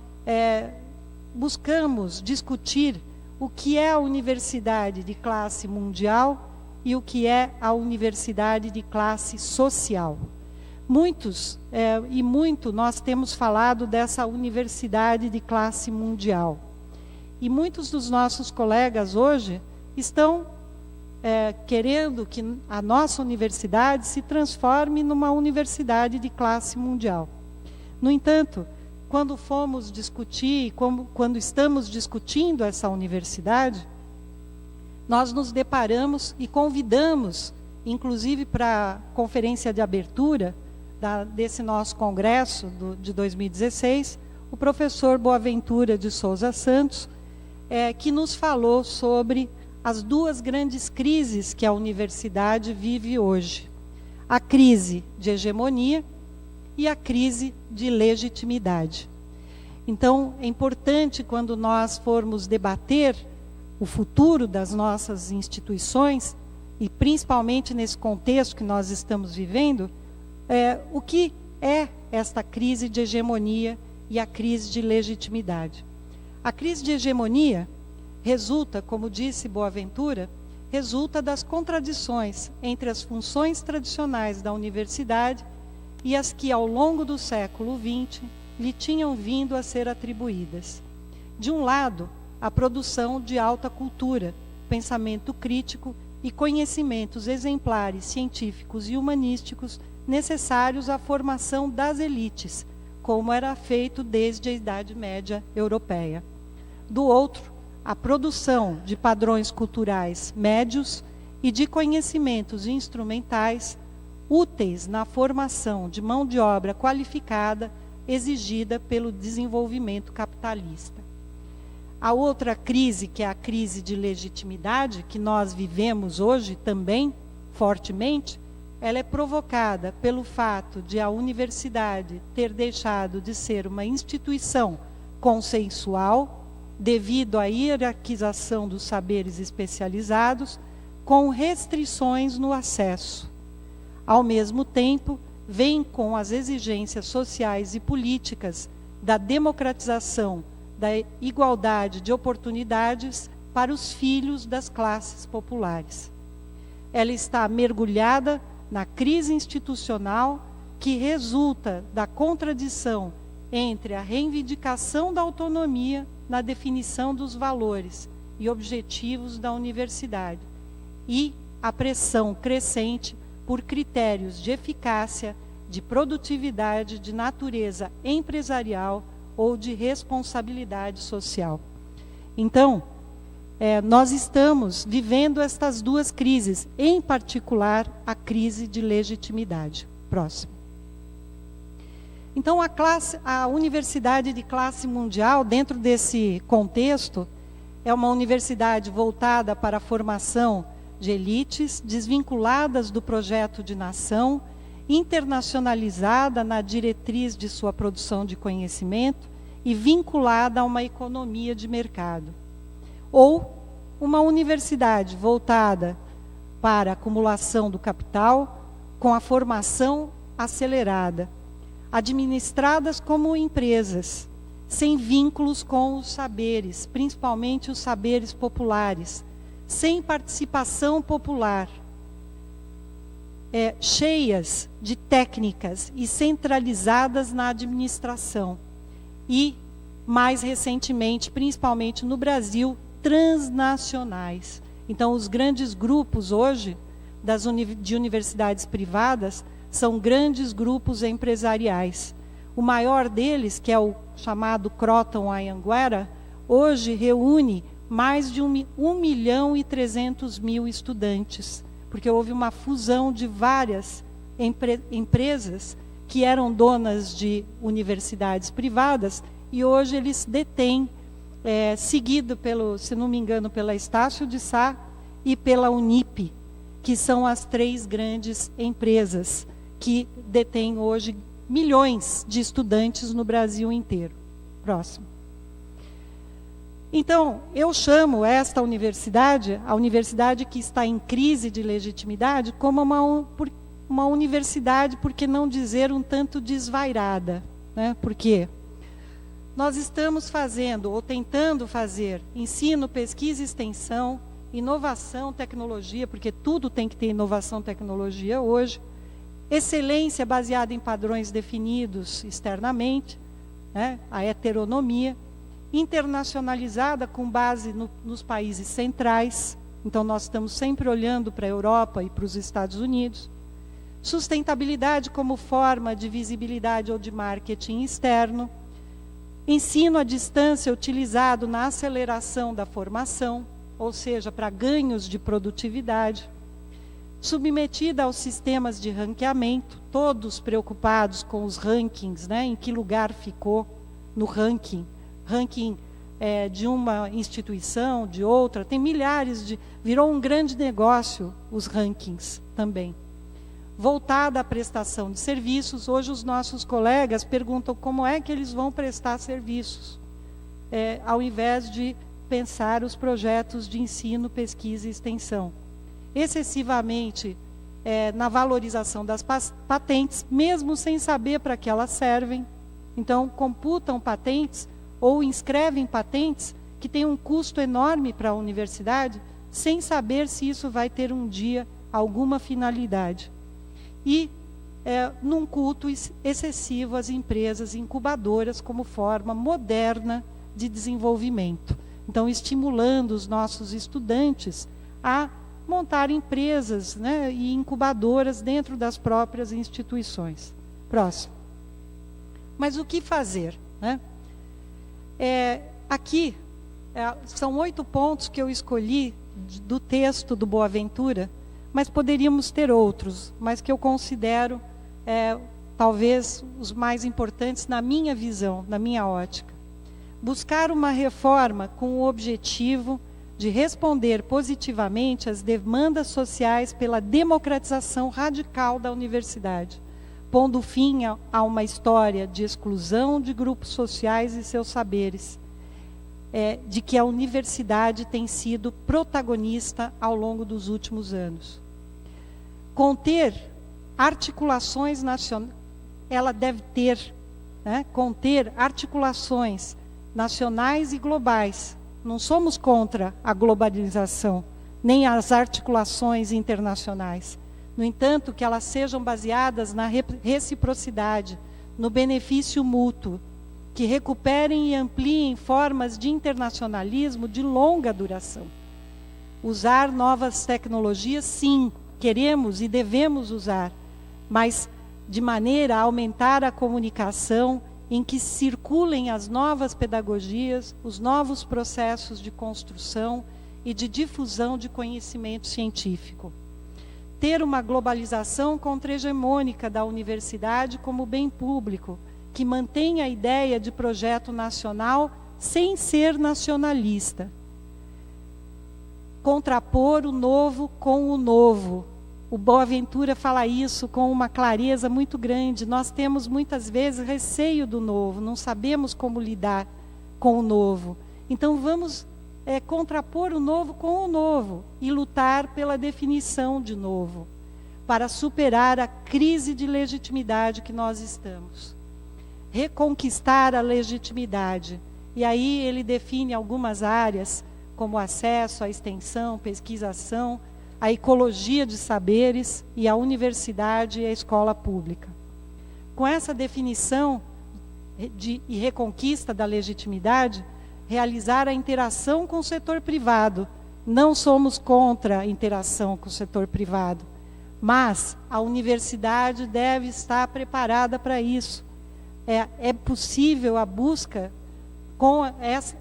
buscamos discutir o que é a universidade de classe mundial e o que é a universidade de classe social. Muito nós temos falado dessa universidade de classe mundial. E muitos dos nossos colegas hoje estão querendo que a nossa universidade se transforme numa universidade de classe mundial. No entanto, quando fomos discutir, quando estamos discutindo essa universidade, nós nos deparamos e convidamos, inclusive para a conferência de abertura desse nosso congresso de 2016, o professor Boaventura de Souza Santos, que nos falou sobre as duas grandes crises que a universidade vive hoje: a crise de hegemonia e a crise de legitimidade. Então, é importante, quando nós formos debater o futuro das nossas instituições, e principalmente nesse contexto que nós estamos vivendo, o que é esta crise de hegemonia e a crise de legitimidade. A crise de hegemonia resulta, como disse Boaventura, resulta das contradições entre as funções tradicionais da universidade e as que, ao longo do século XX, lhe tinham vindo a ser atribuídas. De um lado, a produção de alta cultura, pensamento crítico e conhecimentos exemplares científicos e humanísticos necessários à formação das elites, como era feito desde a Idade Média europeia. Do outro, a produção de padrões culturais médios e de conhecimentos instrumentais úteis na formação de mão de obra qualificada exigida pelo desenvolvimento capitalista. A outra crise, que é a crise de legitimidade, que nós vivemos hoje também fortemente, ela é provocada pelo fato de a universidade ter deixado de ser uma instituição consensual, devido à hierarquização dos saberes especializados, com restrições no acesso. Ao mesmo tempo, vem com as exigências sociais e políticas da democratização, da igualdade de oportunidades para os filhos das classes populares. Ela está mergulhada na crise institucional que resulta da contradição entre a reivindicação da autonomia na definição dos valores e objetivos da universidade e a pressão crescente por critérios de eficácia, de produtividade, de natureza empresarial ou de responsabilidade social. Então, nós estamos vivendo estas duas crises, em particular a crise de legitimidade. Próximo. Então, a universidade de classe mundial, dentro desse contexto, é uma universidade voltada para a formação de elites, desvinculadas do projeto de nação, internacionalizada na diretriz de sua produção de conhecimento e vinculada a uma economia de mercado. Ou uma universidade voltada para a acumulação do capital, com a formação acelerada, administradas como empresas, sem vínculos com os saberes, principalmente os saberes populares, sem participação popular, cheias de técnicas e centralizadas na administração. E, mais recentemente, principalmente no Brasil, transnacionais. Então, os grandes grupos hoje de universidades privadas são grandes grupos empresariais. O maior deles, que é o chamado Croton Anhanguera, hoje reúne mais de 1.300.000 estudantes, porque houve uma fusão de várias empresas que eram donas de universidades privadas e hoje eles detêm, seguido se não me engano, pela Estácio de Sá e pela Unip, que são as três grandes empresas que detêm hoje milhões de estudantes no Brasil inteiro. Próximo. Então, eu chamo esta universidade, a universidade que está em crise de legitimidade, como uma universidade, por que não dizer, um tanto desvairada, né? Por quê? Nós estamos fazendo, ou tentando fazer, ensino, pesquisa e extensão, inovação, tecnologia, porque tudo tem que ter inovação e tecnologia hoje, excelência baseada em padrões definidos externamente, né? A heteronomia, internacionalizada com base nos países centrais, então nós estamos sempre olhando para a Europa e para os Estados Unidos, sustentabilidade como forma de visibilidade ou de marketing externo, ensino à distância utilizado na aceleração da formação, ou seja, para ganhos de produtividade, submetida aos sistemas de ranqueamento, todos preocupados com os rankings, né, em que lugar ficou no ranking de uma instituição, de outra, tem milhares de... Virou um grande negócio os rankings também. Voltada à prestação de serviços, hoje os nossos colegas perguntam como é que eles vão prestar serviços, ao invés de pensar os projetos de ensino, pesquisa e extensão. Excessivamente na valorização das patentes, mesmo sem saber para que elas servem. Então, computam patentes ou inscrevem patentes que têm um custo enorme para a universidade, sem saber se isso vai ter um dia alguma finalidade. E num culto excessivo às empresas incubadoras como forma moderna de desenvolvimento. Então, estimulando os nossos estudantes a montar empresas, né, e incubadoras dentro das próprias instituições. Próximo. Mas o que fazer, né? Aqui, são 8 pontos que eu escolhi do texto do Boaventura, mas poderíamos ter outros, mas que eu considero talvez os mais importantes na minha visão, na minha ótica. Buscar uma reforma com o objetivo de responder positivamente às demandas sociais pela democratização radical da universidade, pondo fim a uma história de exclusão de grupos sociais e seus saberes, de que a universidade tem sido protagonista ao longo dos últimos anos. Conter articulações nacionais, ela deve ter, né, conter articulações nacionais e globais. Não somos contra a globalização, nem as articulações internacionais. No entanto, que elas sejam baseadas na reciprocidade, no benefício mútuo, que recuperem e ampliem formas de internacionalismo de longa duração. Usar novas tecnologias, sim, queremos e devemos usar, mas de maneira a aumentar a comunicação, em que circulem as novas pedagogias, os novos processos de construção e de difusão de conhecimento científico. Ter uma globalização contra-hegemônica da universidade como bem público, que mantenha a ideia de projeto nacional sem ser nacionalista. Contrapor o novo com o novo. O Boaventura fala isso com uma clareza muito grande. Nós temos muitas vezes receio do novo, não sabemos como lidar com o novo. Então vamos contrapor o novo com o novo e lutar pela definição de novo, para superar a crise de legitimidade que nós estamos. Reconquistar a legitimidade. E aí ele define algumas áreas, como acesso à extensão, pesquisação, a ecologia de saberes e a universidade e a escola pública. Com essa definição e reconquista da legitimidade, realizar a interação com o setor privado. Não somos contra a interação com o setor privado, mas a universidade deve estar preparada para isso. É possível a busca com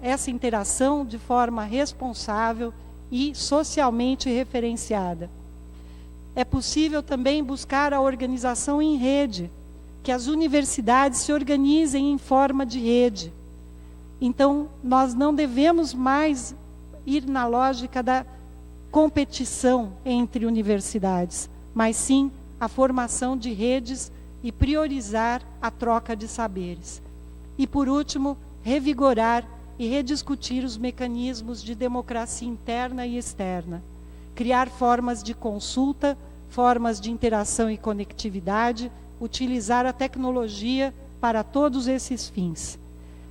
essa interação de forma responsável e socialmente referenciada. É possível também buscar a organização em rede, que as universidades se organizem em forma de rede. Então, nós não devemos mais ir na lógica da competição entre universidades, mas sim a formação de redes e priorizar a troca de saberes. E, por último, revigorar e rediscutir os mecanismos de democracia interna e externa. Criar formas de consulta, formas de interação e conectividade, utilizar a tecnologia para todos esses fins.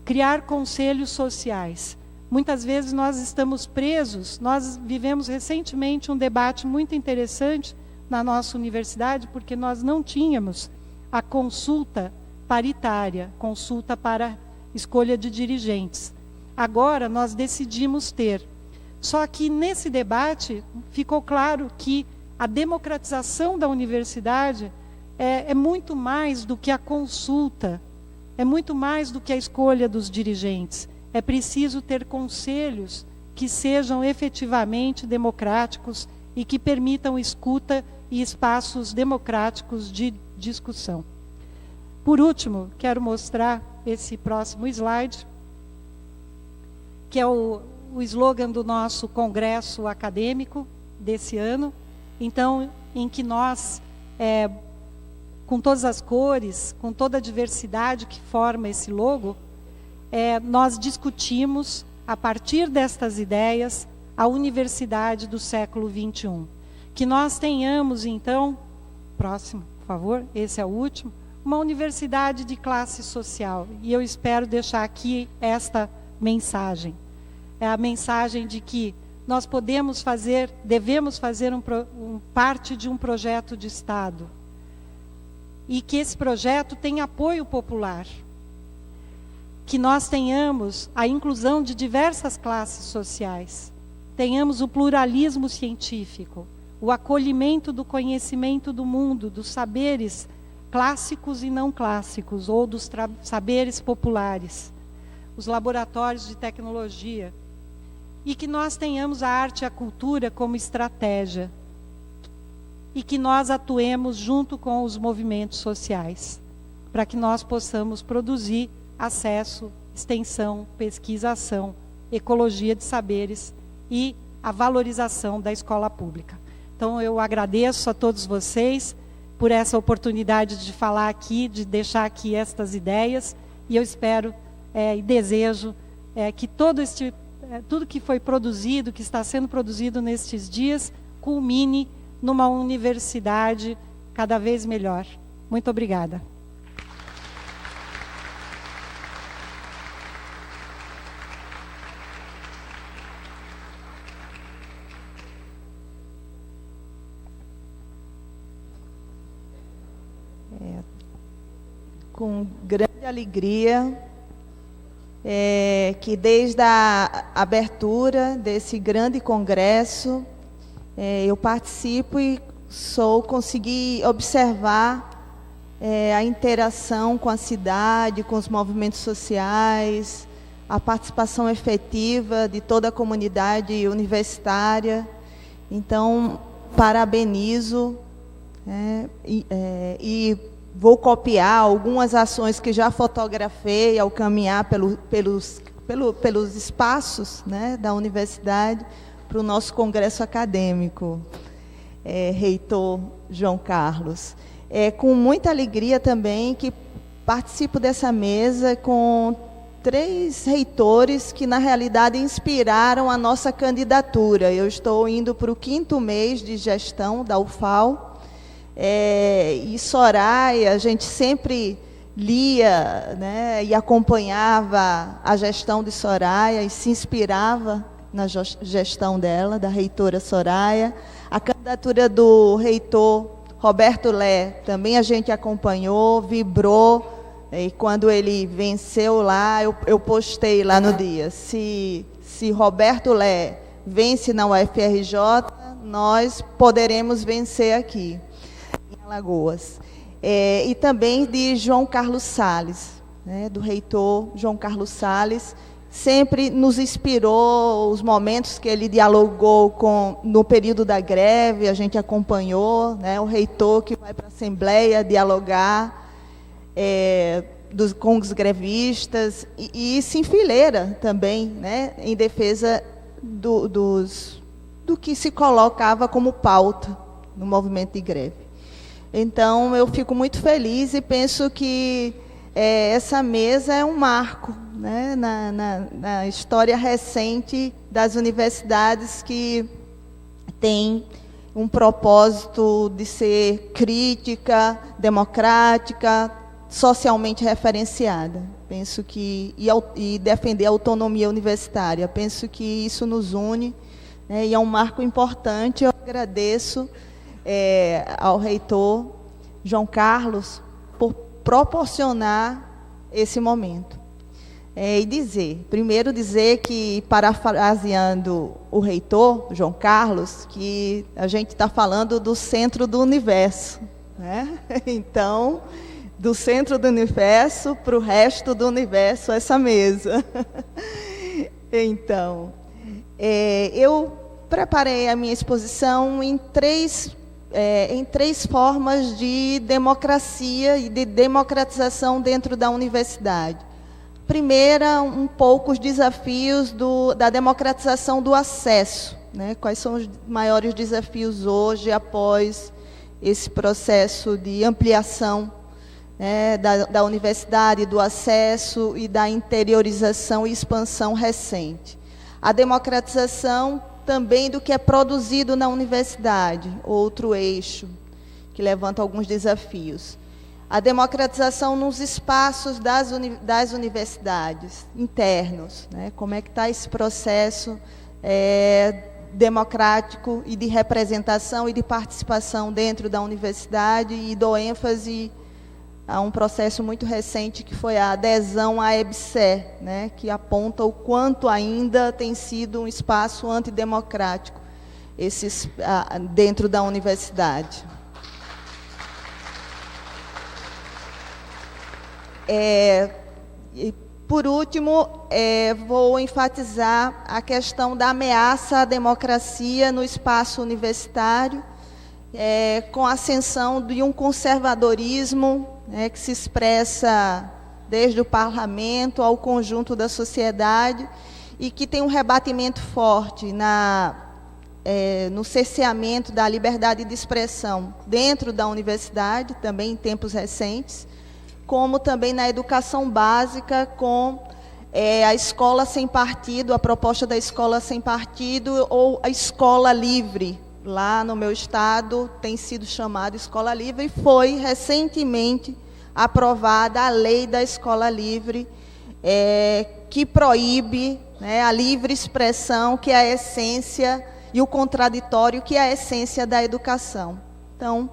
Criar conselhos sociais. Muitas vezes nós estamos presos, nós vivemos recentemente um debate muito interessante na nossa universidade, porque nós não tínhamos a consulta paritária, consulta para escolha de dirigentes. Agora nós decidimos ter. Só que nesse debate ficou claro que a democratização da universidade é muito mais do que a consulta, é muito mais do que a escolha dos dirigentes. É preciso ter conselhos que sejam efetivamente democráticos e que permitam escuta e espaços democráticos de discussão. Por último, quero mostrar esse próximo slide, que é o slogan do nosso congresso acadêmico desse ano. Então, em que nós, com todas as cores, com toda a diversidade que forma esse logo, nós discutimos, a partir destas ideias, a universidade do século XXI. Que nós tenhamos, então, próximo, por favor, esse é o último, uma universidade de classe social. E eu espero deixar aqui esta mensagem. É a mensagem de que nós devemos fazer parte de um projeto de Estado. E que esse projeto tenha apoio popular. Que nós tenhamos a inclusão de diversas classes sociais. Tenhamos o pluralismo científico, o acolhimento do conhecimento do mundo, dos saberes clássicos e não clássicos, ou dos saberes populares, os laboratórios de tecnologia. E que nós tenhamos a arte e a cultura como estratégia. E que nós atuemos junto com os movimentos sociais, para que nós possamos produzir acesso, extensão, pesquisação, ecologia de saberes e a valorização da escola pública. Então, eu agradeço a todos vocês por essa oportunidade de falar aqui, de deixar aqui estas ideias, e eu espero e desejo que tudo que foi produzido, que está sendo produzido nestes dias, culmine numa universidade cada vez melhor. Muito obrigada. Com grande alegria, que desde a abertura desse grande congresso, eu participo e consegui observar a interação com a cidade, com os movimentos sociais, a participação efetiva de toda a comunidade universitária. Então, parabenizo e vou copiar algumas ações que já fotografei ao caminhar pelos espaços, né, da universidade para o nosso congresso acadêmico, reitor João Carlos. Com muita alegria também que participo dessa mesa com 3 reitores que, na realidade, inspiraram a nossa candidatura. Eu estou indo para o 5º mês de gestão da UFAL, e Soraya, a gente sempre lia, né, e acompanhava a gestão de Soraya e se inspirava na gestão dela, da reitora Soraya. A candidatura do reitor Roberto Lé, também a gente acompanhou, vibrou, e quando ele venceu lá, eu postei lá no dia, se Roberto Lé vence na UFRJ, nós poderemos vencer aqui, em Alagoas. E também de João Carlos Salles, né, do reitor João Carlos Salles, sempre nos inspirou os momentos que ele dialogou no período da greve, a gente acompanhou, né, o reitor que vai para a Assembleia dialogar com os grevistas, e se enfileira também, né, em defesa do que se colocava como pauta no movimento de greve. Então, eu fico muito feliz e penso que essa mesa é um marco, né, na história recente das universidades, que tem um propósito de ser crítica, democrática, socialmente referenciada. Penso que e defender a autonomia universitária. Penso que isso nos une, né, e é um marco importante. Eu agradeço ao reitor João Carlos por proporcionar esse momento. Primeiro dizer que, parafraseando o reitor João Carlos, que a gente está falando do centro do universo, né? Então, do centro do universo para o resto do universo, essa mesa. Então, eu preparei a minha exposição em três formas de democracia e de democratização dentro da universidade. Primeira, um pouco os desafios da democratização do acesso, né? Quais são os maiores desafios hoje, após esse processo de ampliação, né, da universidade, do acesso e da interiorização e expansão recente. A democratização também do que é produzido na universidade, outro eixo que levanta alguns desafios. A democratização nos espaços das universidades internos, né? Como é que está esse processo democrático e de representação e de participação dentro da universidade, e dou ênfase a um processo muito recente que foi a adesão à EBSER, né? Que aponta o quanto ainda tem sido um espaço antidemocrático dentro da universidade. E, por último, vou enfatizar a questão da ameaça à democracia no espaço universitário, com a ascensão de um conservadorismo, né, que se expressa desde o parlamento ao conjunto da sociedade e que tem um rebatimento forte no cerceamento da liberdade de expressão dentro da universidade, também em tempos recentes, como também na educação básica, com a escola sem partido, a proposta da escola sem partido, ou a escola livre. Lá no meu estado tem sido chamada escola livre, e foi recentemente aprovada a lei da escola livre, que proíbe, né, a livre expressão, que é a essência, e o contraditório, que é a essência da educação. Então,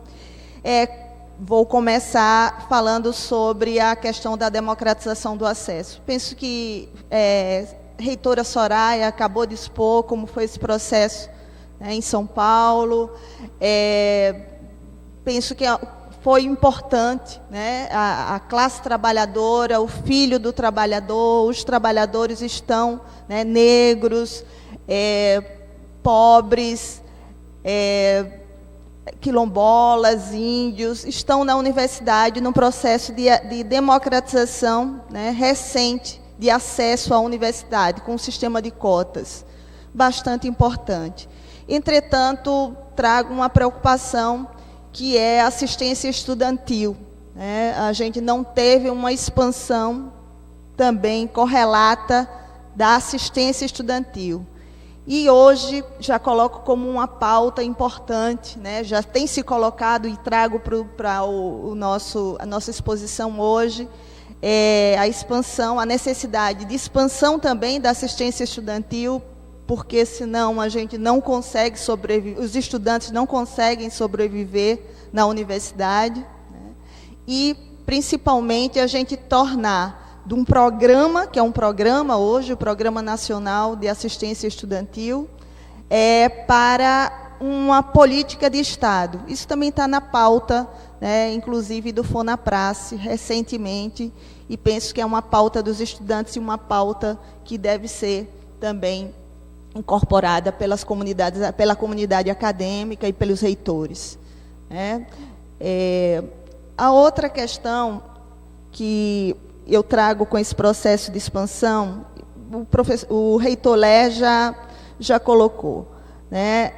vou começar falando sobre a questão da democratização do acesso. Penso que a reitora Soraya acabou de expor como foi esse processo, né, em São Paulo. Penso que foi importante, né, a classe trabalhadora, o filho do trabalhador, os trabalhadores estão, né, negros, pobres, quilombolas, índios, estão na universidade num processo de democratização, né, recente de acesso à universidade, com um sistema de cotas bastante importante. Entretanto, trago uma preocupação, que é a assistência estudantil, né? A gente não teve uma expansão também correlata da assistência estudantil. E hoje já coloco como uma pauta importante, né? Já tem se colocado, e trago para a nossa exposição hoje, a expansão, a necessidade de expansão também da assistência estudantil, porque senão a gente não consegue sobreviver, os estudantes não conseguem sobreviver na universidade, né? E principalmente a gente tornar de um programa, que é um programa hoje, o Programa Nacional de Assistência Estudantil, para uma política de Estado. Isso também está na pauta, né, inclusive do FONAPRACE, recentemente, e penso que é uma pauta dos estudantes e uma pauta que deve ser também incorporada pelas comunidades, pela comunidade acadêmica e pelos reitores, né? A outra questão que eu trago com esse processo de expansão, o reitor Lé já colocou, né?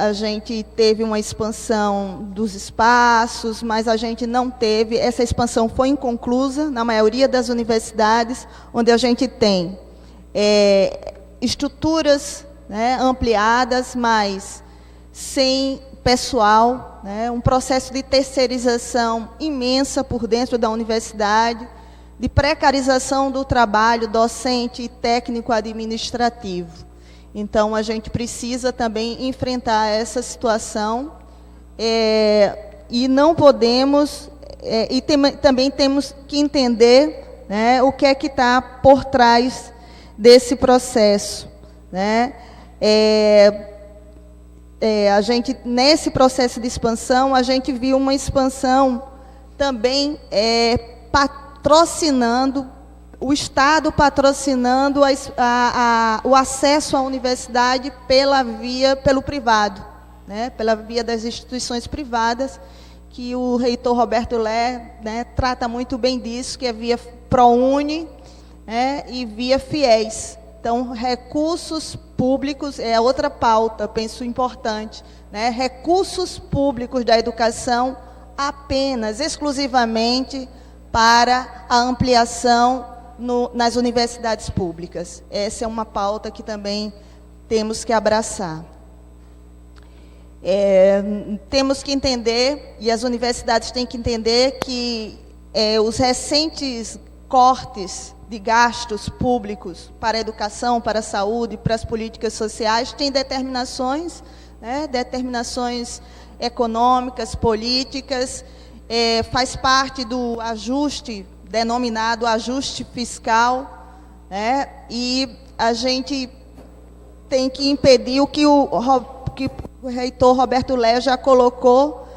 A gente teve uma expansão dos espaços, mas a gente não teve, essa expansão foi inconclusa na maioria das universidades, onde a gente tem estruturas, né, ampliadas, mas sem pessoal, né? Um processo de terceirização imensa por dentro da universidade, de precarização do trabalho docente e técnico-administrativo. Então, a gente precisa também enfrentar essa situação, e não podemos, também temos que entender, né, o que é que está por trás desse processo, né? A gente, nesse processo de expansão, a gente viu uma expansão também patrocinando, o Estado patrocinando o acesso à universidade pelo privado, né? Pela via das instituições privadas, que o reitor Roberto Lé, né, trata muito bem disso, que é via ProUni, e via FIES. Então, recursos públicos é outra pauta, penso importante, né? Recursos públicos da educação apenas, exclusivamente para a ampliação nas universidades públicas. Essa é uma pauta que também temos que abraçar. Temos que entender, e as universidades têm que entender, que os recentes cortes de gastos públicos para a educação, para a saúde, para as políticas sociais, têm determinações, determinações econômicas, políticas, faz parte do ajuste, denominado ajuste fiscal, e a gente tem que impedir o que o reitor Roberto Léo já colocou,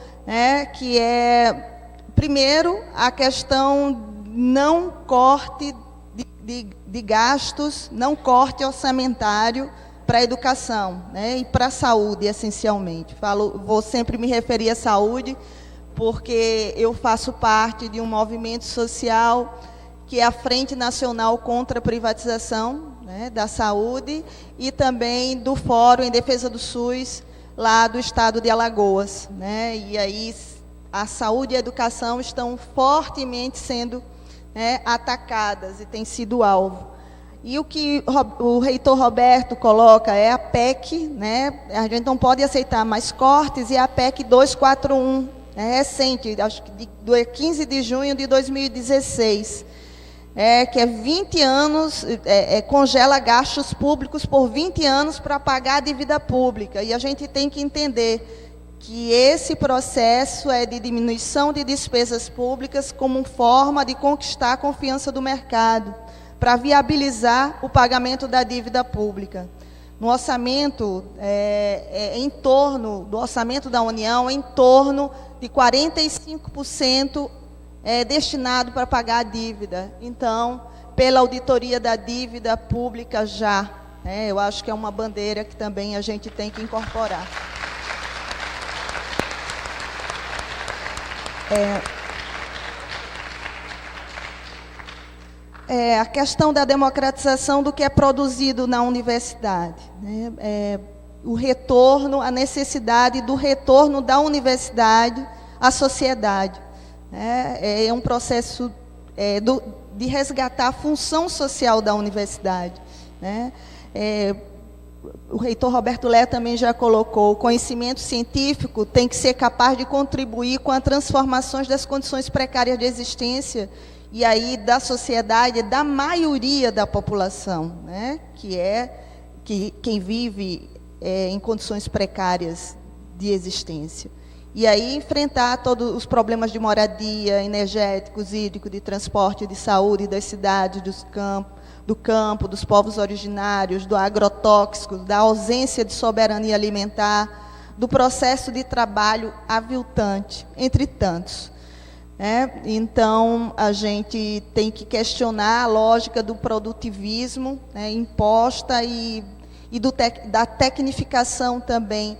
que é, primeiro, a questão não corte de gastos, não corte orçamentário para a educação, e para a saúde, essencialmente. Vou sempre me referir à saúde, porque eu faço parte de um movimento social que é a Frente Nacional contra a Privatização da Saúde, e também do Fórum em Defesa do SUS, lá do estado de Alagoas. E aí a saúde e a educação estão fortemente sendo atacadas e têm sido alvo. E o que o reitor Roberto coloca é a PEC, a gente não pode aceitar mais cortes, e a PEC 241, recente, acho que de 15 de junho de 2016, que é 20 anos, congela gastos públicos por 20 anos para pagar a dívida pública. E a gente tem que entender que esse processo é de diminuição de despesas públicas como forma de conquistar a confiança do mercado, para viabilizar o pagamento da dívida pública. No orçamento, em torno do orçamento da União, em torno de 45% destinado para pagar a dívida. Então, pela auditoria da dívida pública já, eu acho que é uma bandeira que também a gente tem que incorporar. A questão da democratização do que é produzido na universidade, o retorno, a necessidade do retorno da universidade à sociedade, é um processo de resgatar a função social da universidade, o reitor Roberto Léo também já colocou, o conhecimento científico tem que ser capaz de contribuir com as transformações das condições precárias de existência, e aí da sociedade, da maioria da população, que quem vive em condições precárias de existência. E aí enfrentar todos os problemas de moradia, energéticos, hídricos, de transporte, de saúde das cidades, do campo, dos povos originários, do agrotóxico, da ausência de soberania alimentar, do processo de trabalho aviltante, entre tantos. Então, a gente tem que questionar a lógica do produtivismo imposta e da tecnificação também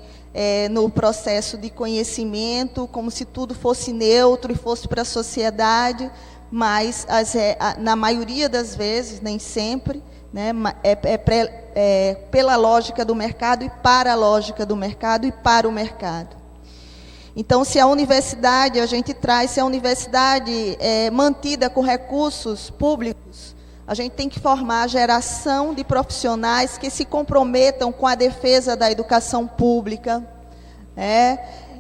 no processo de conhecimento, como se tudo fosse neutro e fosse para a sociedade, mas na maioria das vezes, nem sempre, pela lógica do mercado e para a lógica do mercado e para o mercado. Então, se a universidade é mantida com recursos públicos, a gente tem que formar a geração de profissionais que se comprometam com a defesa da educação pública,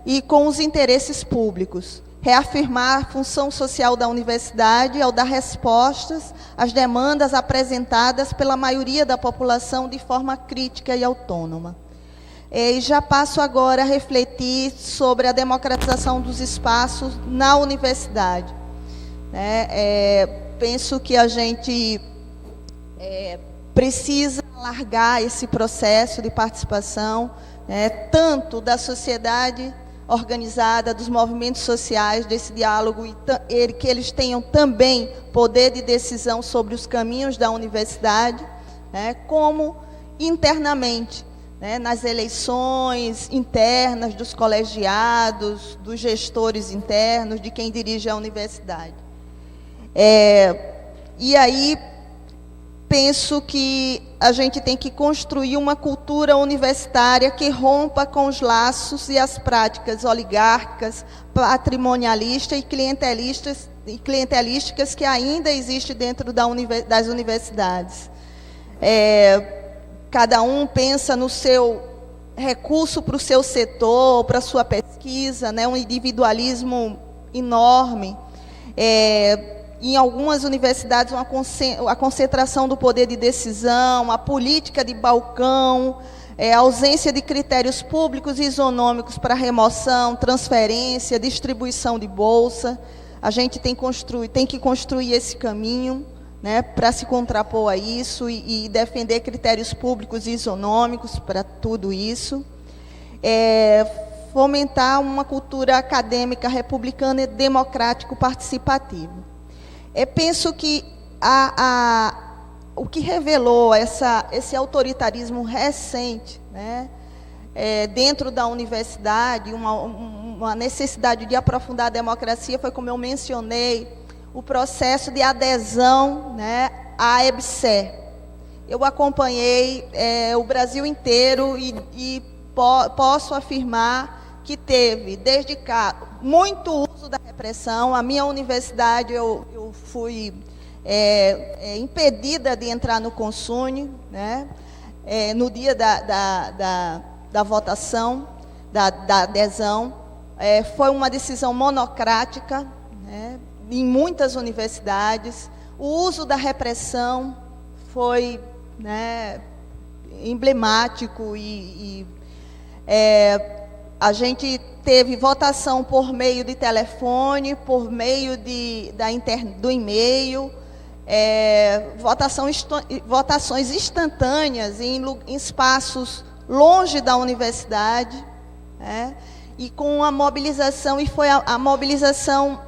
e com os interesses públicos. Reafirmar a função social da universidade ao dar respostas às demandas apresentadas pela maioria da população de forma crítica e autônoma. E já passo agora a refletir sobre a democratização dos espaços na universidade. Penso que a gente precisa alargar esse processo de participação, tanto da sociedade organizada, dos movimentos sociais, desse diálogo, e que eles tenham também poder de decisão sobre os caminhos da universidade, como internamente, nas eleições internas dos colegiados, dos gestores internos, de quem dirige a universidade. E aí, penso que a gente tem que construir uma cultura universitária que rompa com os laços e as práticas oligárquicas, patrimonialistas e clientelísticas que ainda existem dentro das universidades. Cada um pensa no seu recurso para o seu setor, para a sua pesquisa, né? Um individualismo enorme. Em algumas universidades, a concentração do poder de decisão, a política de balcão, a ausência de critérios públicos e isonômicos para remoção, transferência, distribuição de bolsa. A gente tem que construir esse caminho, né, para se contrapor a isso e defender critérios públicos e isonômicos para tudo isso. Fomentar uma cultura acadêmica republicana e democrático-participativa. Penso que o que revelou esse autoritarismo recente, né, dentro da universidade, uma necessidade de aprofundar a democracia, foi, como eu mencionei, o processo de adesão, né, à EBSER. Eu acompanhei o Brasil inteiro e posso afirmar que teve, desde cá, muito uso da repressão. A minha universidade, eu fui impedida de entrar no Consune, né, no dia da votação, da adesão. Foi uma decisão monocrática, né, em muitas universidades. O uso da repressão foi, né, emblemático a gente teve votação por meio de telefone, por meio do e-mail, votações instantâneas em espaços longe da universidade, né, e com a mobilização, e foi a mobilização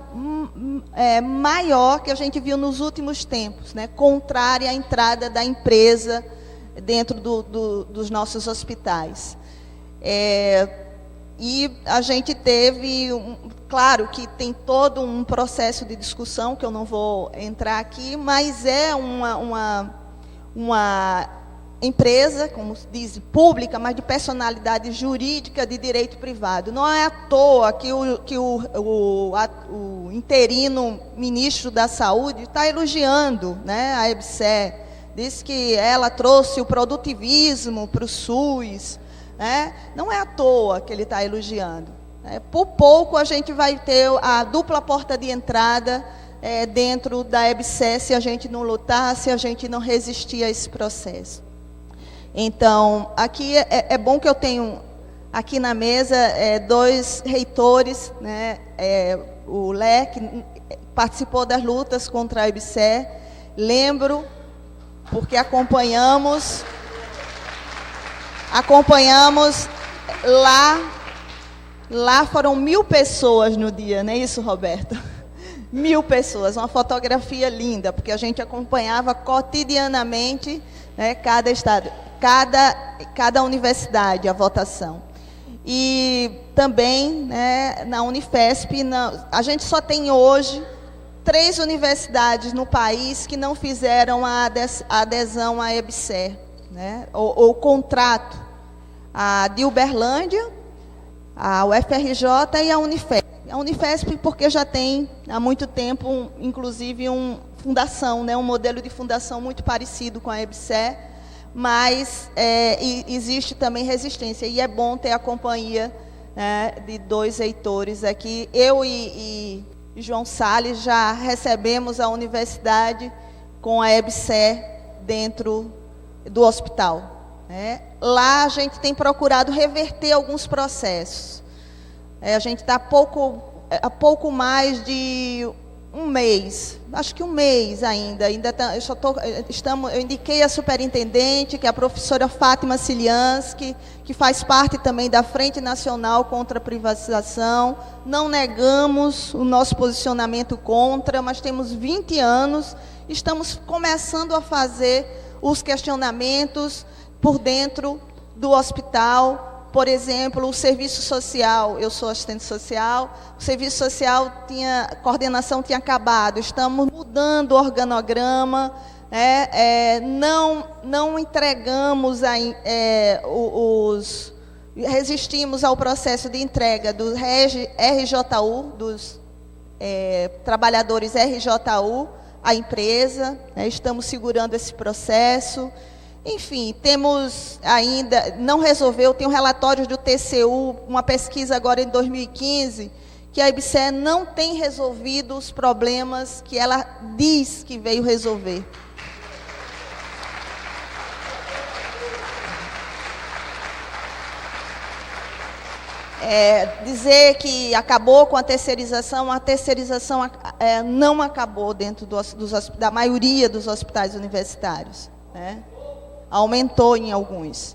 maior que a gente viu nos últimos tempos, né, contrária à entrada da empresa dentro dos nossos hospitais. E a gente teve, claro que tem todo um processo de discussão, que eu não vou entrar aqui, mas é uma empresa, como se diz, pública, mas de personalidade jurídica de direito privado. Não é à toa que o interino ministro da Saúde está elogiando, né, a EBSER. Diz que ela trouxe o produtivismo para o SUS. Né? Não é à toa que ele está elogiando. Né? Por pouco a gente vai ter a dupla porta de entrada dentro da EBSER, se a gente não lutar, se a gente não resistir a esse processo. Então, aqui é bom que eu tenho aqui na mesa dois reitores, né? O Lé, que participou das lutas contra a EBSER. Lembro, porque acompanhamos lá foram 1.000 pessoas no dia, não é isso, Roberto? 1.000 pessoas, uma fotografia linda, porque a gente acompanhava cotidianamente, né, cada estado, cada universidade, a votação. E também, né, na Unifesp, a gente só tem hoje 3 universidades no país que não fizeram a adesão à EBSER, né, ou contrato, a de Uberlândia, a UFRJ e a Unifesp. A Unifesp porque já tem há muito tempo, inclusive, uma fundação, né, um modelo de fundação muito parecido com a EBSER, mas existe também resistência, e é bom ter a companhia, né, de 2 reitores aqui. Eu e João Salles já recebemos a universidade com a EBSER dentro do hospital. Né? Lá a gente tem procurado reverter alguns processos. A gente está há pouco mais de um mês, acho que um mês ainda eu indiquei a superintendente, que é a professora Fátima Siliansky, que faz parte também da Frente Nacional contra a Privatização. Não negamos o nosso posicionamento contra, mas temos 20 anos, estamos começando a fazer os questionamentos por dentro do hospital. Por exemplo, o serviço social, eu sou assistente social, o serviço social coordenação tinha acabado, estamos mudando o organograma, não entregamos resistimos ao processo de entrega do RJU, dos trabalhadores RJU, à empresa, né? Estamos segurando esse processo. Enfim, temos ainda, não resolveu, tem um relatório do TCU, uma pesquisa agora em 2015, que a EBSER não tem resolvido os problemas que ela diz que veio resolver. Dizer que acabou com a terceirização não acabou dentro da maioria dos hospitais universitários, né? Aumentou em alguns.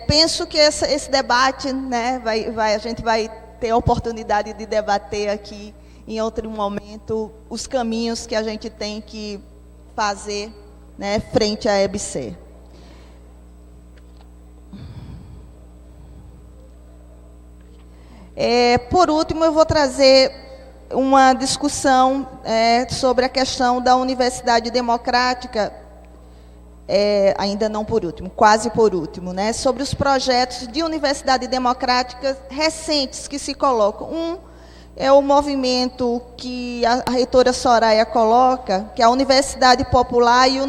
Penso que esse debate, né, a gente vai ter a oportunidade de debater aqui em outro momento os caminhos que a gente tem que fazer, né, frente à EBSER. Por último, eu vou trazer uma discussão sobre a questão da universidade democrática, ainda não por último, quase por último, né, sobre os projetos de universidade democrática recentes que se colocam. Um é o movimento que a reitora Soraya coloca, que é a Universidade Popular e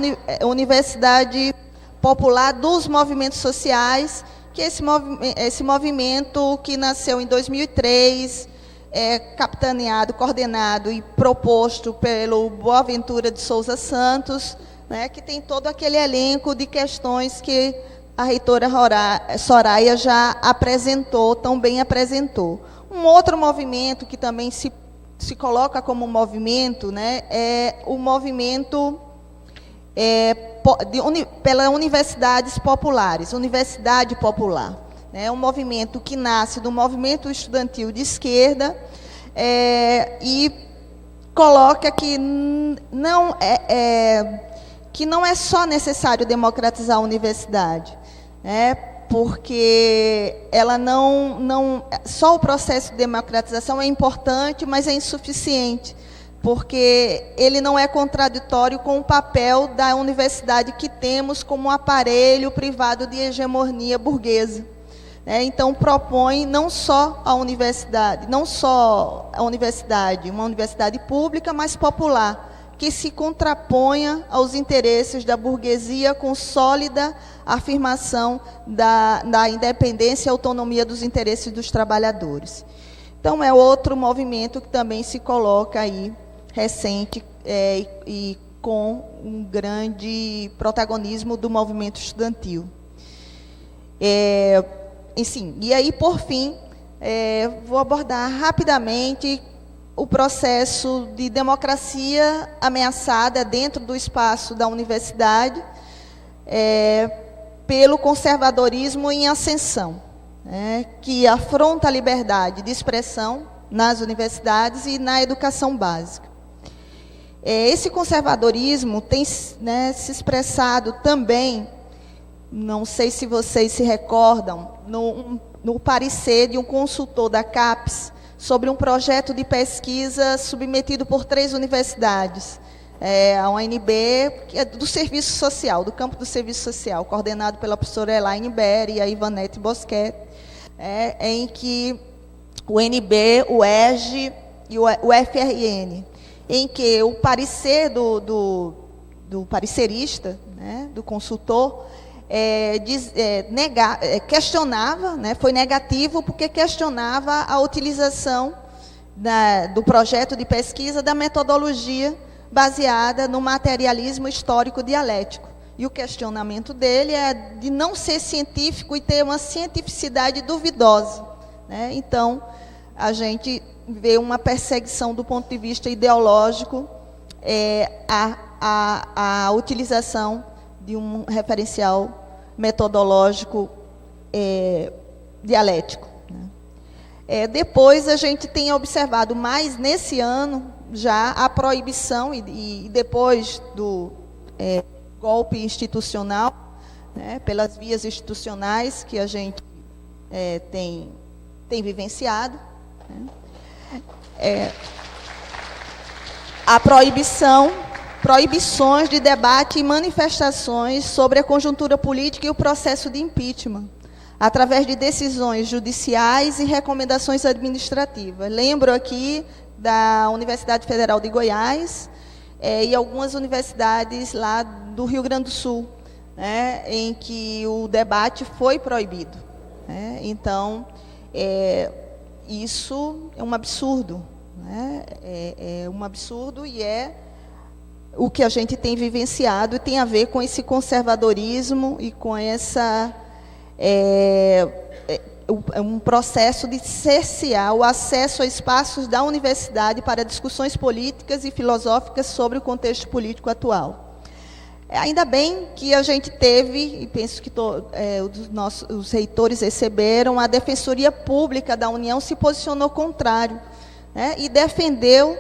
Universidade Popular dos Movimentos Sociais, que esse movimento que nasceu em 2003, capitaneado, coordenado e proposto pelo Boaventura de Souza Santos, né, que tem todo aquele elenco de questões que a reitora Soraya já apresentou, tão bem apresentou. Um outro movimento que também se coloca como movimento, né, é o movimento pelas universidades populares, Universidade Popular. É um movimento que nasce do movimento estudantil de esquerda e coloca que não é só necessário democratizar a universidade, porque ela só o processo de democratização é importante, mas é insuficiente, porque ele não é contraditório com o papel da universidade que temos como um aparelho privado de hegemonia burguesa. Então, propõe não só a universidade, uma universidade pública, mas popular, que se contraponha aos interesses da burguesia com sólida afirmação da independência e autonomia dos interesses dos trabalhadores. Então, é outro movimento que também se coloca aí, recente, e com um grande protagonismo do movimento estudantil. E aí, por fim, vou abordar rapidamente o processo de democracia ameaçada dentro do espaço da universidade, pelo conservadorismo em ascensão, que afronta a liberdade de expressão nas universidades e na educação básica. Esse conservadorismo tem, né, se expressado também, não sei se vocês se recordam, no parecer de um consultor da CAPES sobre um projeto de pesquisa submetido por 3 universidades, a UNB, que é do Serviço Social, do campo do Serviço Social, coordenado pela professora Elaine Berry e a Ivanete Bosquet, em que o UNB, o ERJ e o FRN, em que o parecer do parecerista, né, do consultor, questionava, né, foi negativo porque questionava a utilização do projeto de pesquisa da metodologia baseada no materialismo histórico dialético. E o questionamento dele é de não ser científico e ter uma cientificidade duvidosa, né? Então, a gente vê uma perseguição do ponto de vista ideológico a utilização de um referencial metodológico dialético, né? Depois, a gente tem observado mais nesse ano já a proibição, e depois do golpe institucional, né, pelas vias institucionais que a gente tem vivenciado, né? a proibições de debate e manifestações sobre a conjuntura política e o processo de impeachment, através de decisões judiciais e recomendações administrativas. Lembro aqui da Universidade Federal de Goiás e algumas universidades lá do Rio Grande do Sul, né, em que o debate foi proibido. Né? Então, isso é um absurdo. Né? É um absurdo e é o que a gente tem vivenciado e tem a ver com esse conservadorismo e com essa um processo de cercear o acesso a espaços da universidade para discussões políticas e filosóficas sobre o contexto político atual. Ainda bem que a gente teve, e penso que os reitores receberam, a Defensoria Pública da União se posicionou contrário, né, e defendeu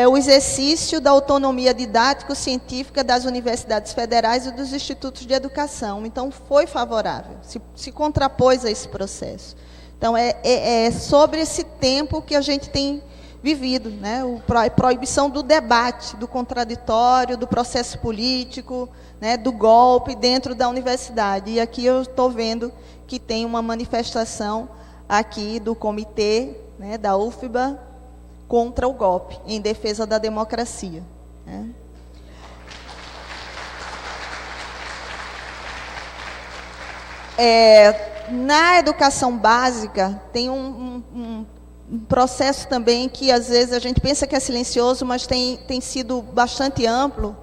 o exercício da autonomia didático-científica das universidades federais e dos institutos de educação. Então, foi favorável, se contrapôs a esse processo. Então, é sobre esse tempo que a gente tem vivido, né? A proibição do debate, do contraditório, do processo político, né? Do golpe dentro da universidade. E aqui eu estou vendo que tem uma manifestação aqui do comitê, né, da UFBA, contra o golpe, em defesa da democracia. Né? Na educação básica, tem um processo também que, às vezes, a gente pensa que é silencioso, mas tem sido bastante amplo.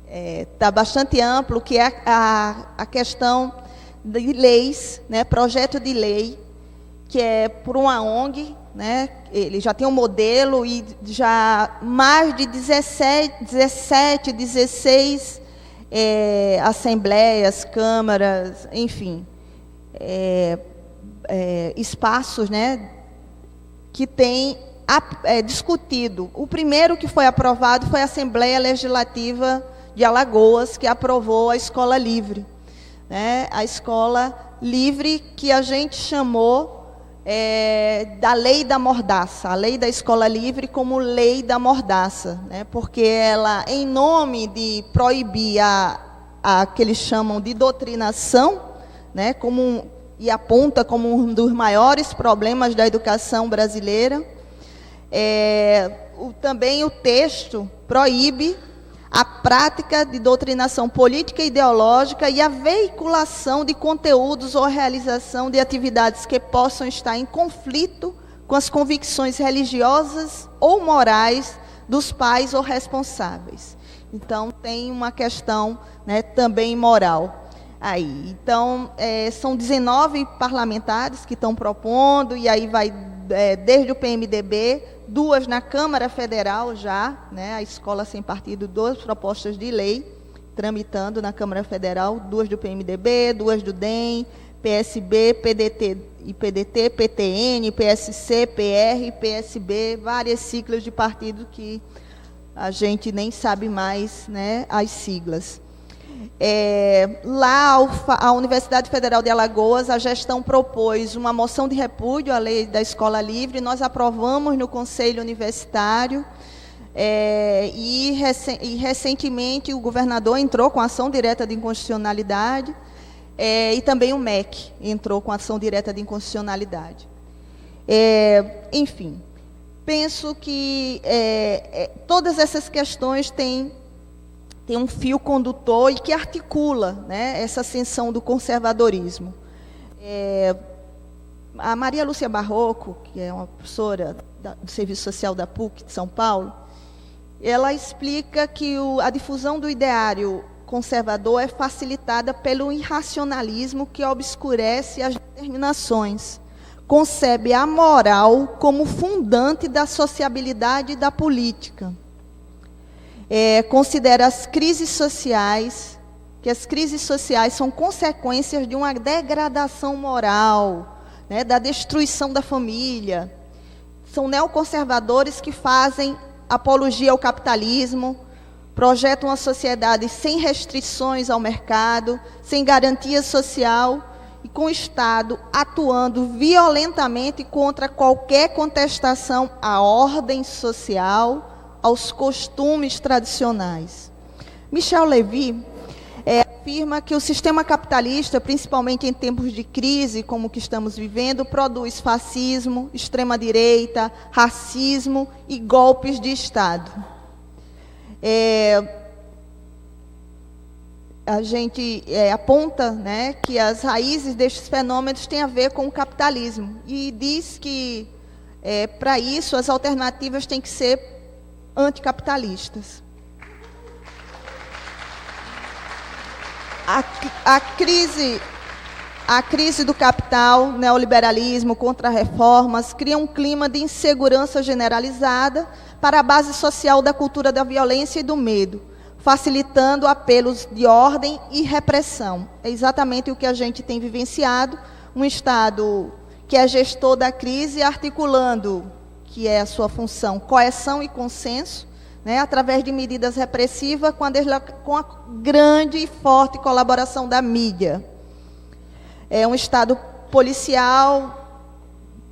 Está bastante amplo, que é a questão de leis, né, projeto de lei, que é por uma ONG, né? Ele já tem um modelo e já mais de 16 assembleias, câmaras, enfim, espaços, né, que tem discutido. O primeiro que foi aprovado foi a Assembleia Legislativa de Alagoas, que aprovou a Escola Livre, né? A Escola Livre que a gente chamou da lei da mordaça, a lei da escola livre como lei da mordaça, né? Porque ela, em nome de proibir a que eles chamam de doutrinação, né? E aponta como um dos maiores problemas da educação brasileira, também o texto proíbe a prática de doutrinação política e ideológica e a veiculação de conteúdos ou realização de atividades que possam estar em conflito com as convicções religiosas ou morais dos pais ou responsáveis. Então, tem uma questão, né, também moral aí. Então, são 19 parlamentares que estão propondo, e aí vai desde o PMDB, 2 na Câmara Federal já, né, a Escola Sem Partido, 2 propostas de lei tramitando na Câmara Federal, 2 do PMDB, 2 do DEM, PSB, PDT, PTN, PSC, PR, PSB, várias siglas de partido que a gente nem sabe mais, né, as siglas. Lá, a Universidade Federal de Alagoas, a gestão propôs uma moção de repúdio à lei da escola livre, nós aprovamos no Conselho Universitário, e recentemente o governador entrou com ação direta de inconstitucionalidade, e também o MEC entrou com ação direta de inconstitucionalidade. Enfim, penso que todas essas questões têm um fio condutor e que articula, né, essa ascensão do conservadorismo. A Maria Lúcia Barroco, que é uma professora do Serviço Social da PUC de São Paulo, ela explica que a difusão do ideário conservador é facilitada pelo irracionalismo que obscurece as determinações, concebe a moral como fundante da sociabilidade e da política. Considera as crises sociais, que as crises sociais são consequências de uma degradação moral, né, da destruição da família. São neoconservadores que fazem apologia ao capitalismo, projetam uma sociedade sem restrições ao mercado, sem garantia social e com o Estado atuando violentamente contra qualquer contestação à ordem social, aos costumes tradicionais. Michel Levy afirma que o sistema capitalista, principalmente em tempos de crise como o que estamos vivendo, produz fascismo, extrema-direita, racismo e golpes de Estado. A gente aponta, né, que as raízes destes fenômenos têm a ver com o capitalismo e diz que, para isso, as alternativas têm que ser anticapitalistas. A crise do capital, neoliberalismo, contra-reformas, cria um clima de insegurança generalizada para a base social da cultura da violência e do medo, facilitando apelos de ordem e repressão. É exatamente o que a gente tem vivenciado, um Estado que é gestor da crise, articulando, que é a sua função, coesão e consenso, né, através de medidas repressivas, com a grande e forte colaboração da mídia. É um Estado policial,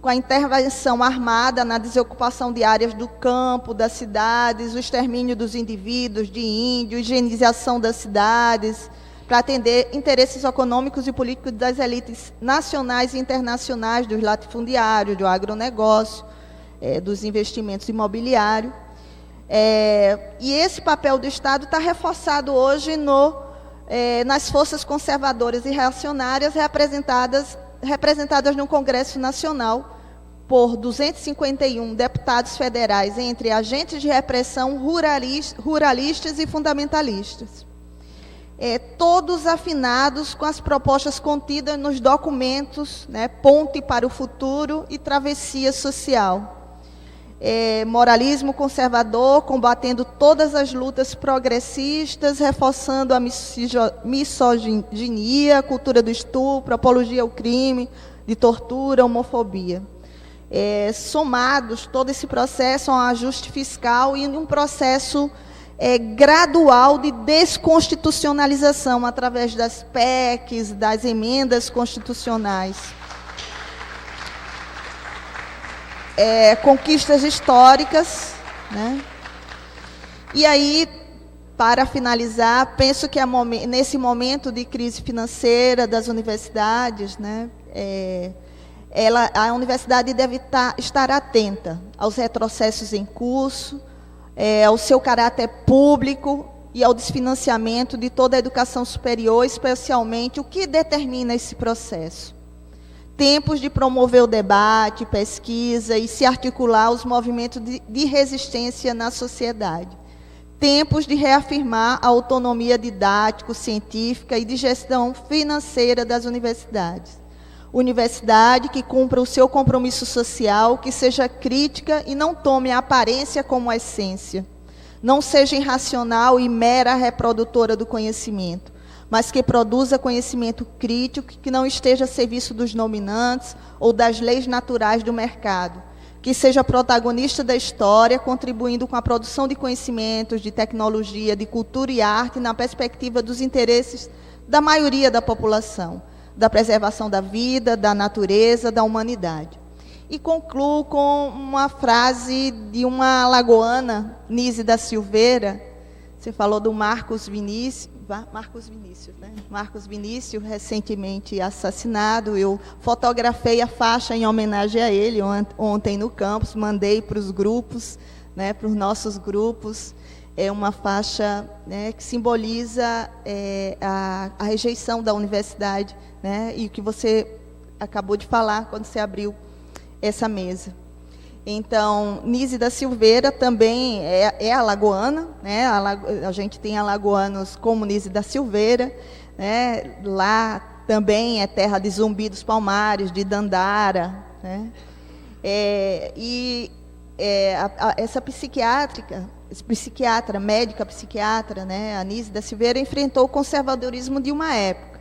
com a intervenção armada na desocupação de áreas do campo, das cidades, o extermínio dos indivíduos, de índios, higienização das cidades, para atender interesses econômicos e políticos das elites nacionais e internacionais, dos latifundiários, do agronegócio, dos investimentos imobiliários. E esse papel do Estado está reforçado hoje nas forças conservadoras e reacionárias representadas no Congresso Nacional por 251 deputados federais, entre agentes de repressão, ruralistas e fundamentalistas. Todos afinados com as propostas contidas nos documentos, né, Ponte para o Futuro e Travessia Social. Moralismo conservador, combatendo todas as lutas progressistas, reforçando a misoginia, cultura do estupro, apologia ao crime, de tortura, homofobia. Somados, todo esse processo a um ajuste fiscal e um processo gradual de desconstitucionalização através das PECs, das emendas constitucionais. Conquistas históricas, né? E aí, para finalizar, penso que nesse momento de crise financeira das universidades, né, a universidade deve estar atenta aos retrocessos em curso, ao seu caráter público e ao desfinanciamento de toda a educação superior, especialmente o que determina esse processo. Tempos de promover o debate, pesquisa e se articular os movimentos de resistência na sociedade. Tempos de reafirmar a autonomia didático-científica e de gestão financeira das universidades. Universidade que cumpra o seu compromisso social, que seja crítica e não tome a aparência como essência. Não seja irracional e mera reprodutora do conhecimento, mas que produza conhecimento crítico que não esteja a serviço dos dominantes ou das leis naturais do mercado, que seja protagonista da história, contribuindo com a produção de conhecimentos, de tecnologia, de cultura e arte na perspectiva dos interesses da maioria da população, da preservação da vida, da natureza, da humanidade. E concluo com uma frase de uma alagoana, Nise da Silveira. Você falou do Marcos Vinícius, né? Marcos Vinícius, recentemente assassinado. Eu fotografei a faixa em homenagem a ele ontem no campus, mandei para os grupos, né, para os nossos grupos. É uma faixa, né, que simboliza a rejeição da universidade, né, e o que você acabou de falar quando você abriu essa mesa. Então, Nise da Silveira também é alagoana, né? A gente tem alagoanos como Nise da Silveira, né? Lá também é terra de Zumbi dos Palmares, de Dandara, né? Essa médica psiquiatra, né? A Nise da Silveira enfrentou o conservadorismo de uma época.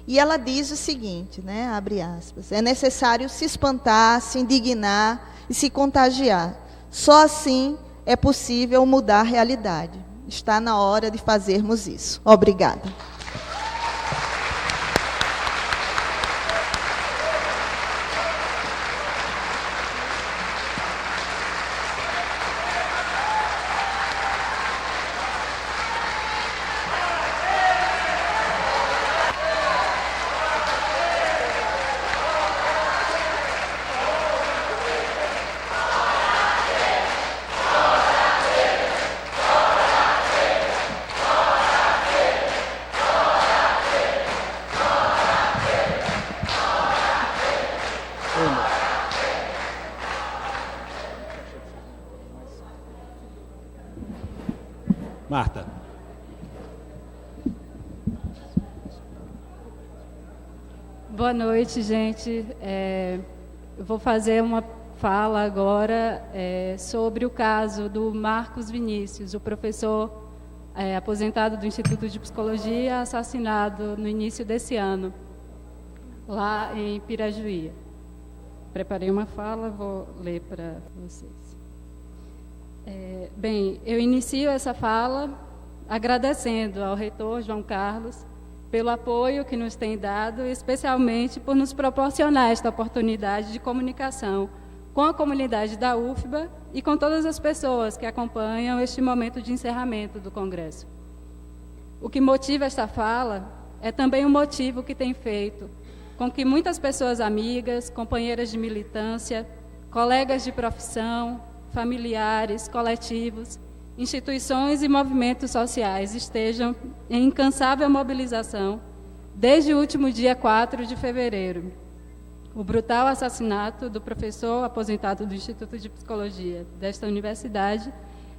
E ela diz o seguinte, né? Abre aspas: é necessário se espantar, se indignar e se contagiar. Só assim é possível mudar a realidade. Está na hora de fazermos isso. Obrigada. Marta. Boa noite, gente. Eu vou fazer uma fala agora sobre o caso do Marcos Vinícius, o professor aposentado do Instituto de Psicologia, assassinado no início desse ano, lá em Pirajuí. Preparei uma fala, vou ler para vocês. Bem, eu inicio essa fala agradecendo ao reitor João Carlos pelo apoio que nos tem dado, especialmente por nos proporcionar esta oportunidade de comunicação com a comunidade da UFBA e com todas as pessoas que acompanham este momento de encerramento do Congresso. O que motiva esta fala é também um motivo que tem feito com que muitas pessoas amigas, companheiras de militância, colegas de profissão, familiares, coletivos, instituições e movimentos sociais estejam em incansável mobilização desde o último dia 4 de fevereiro, o brutal assassinato do professor aposentado do Instituto de Psicologia desta universidade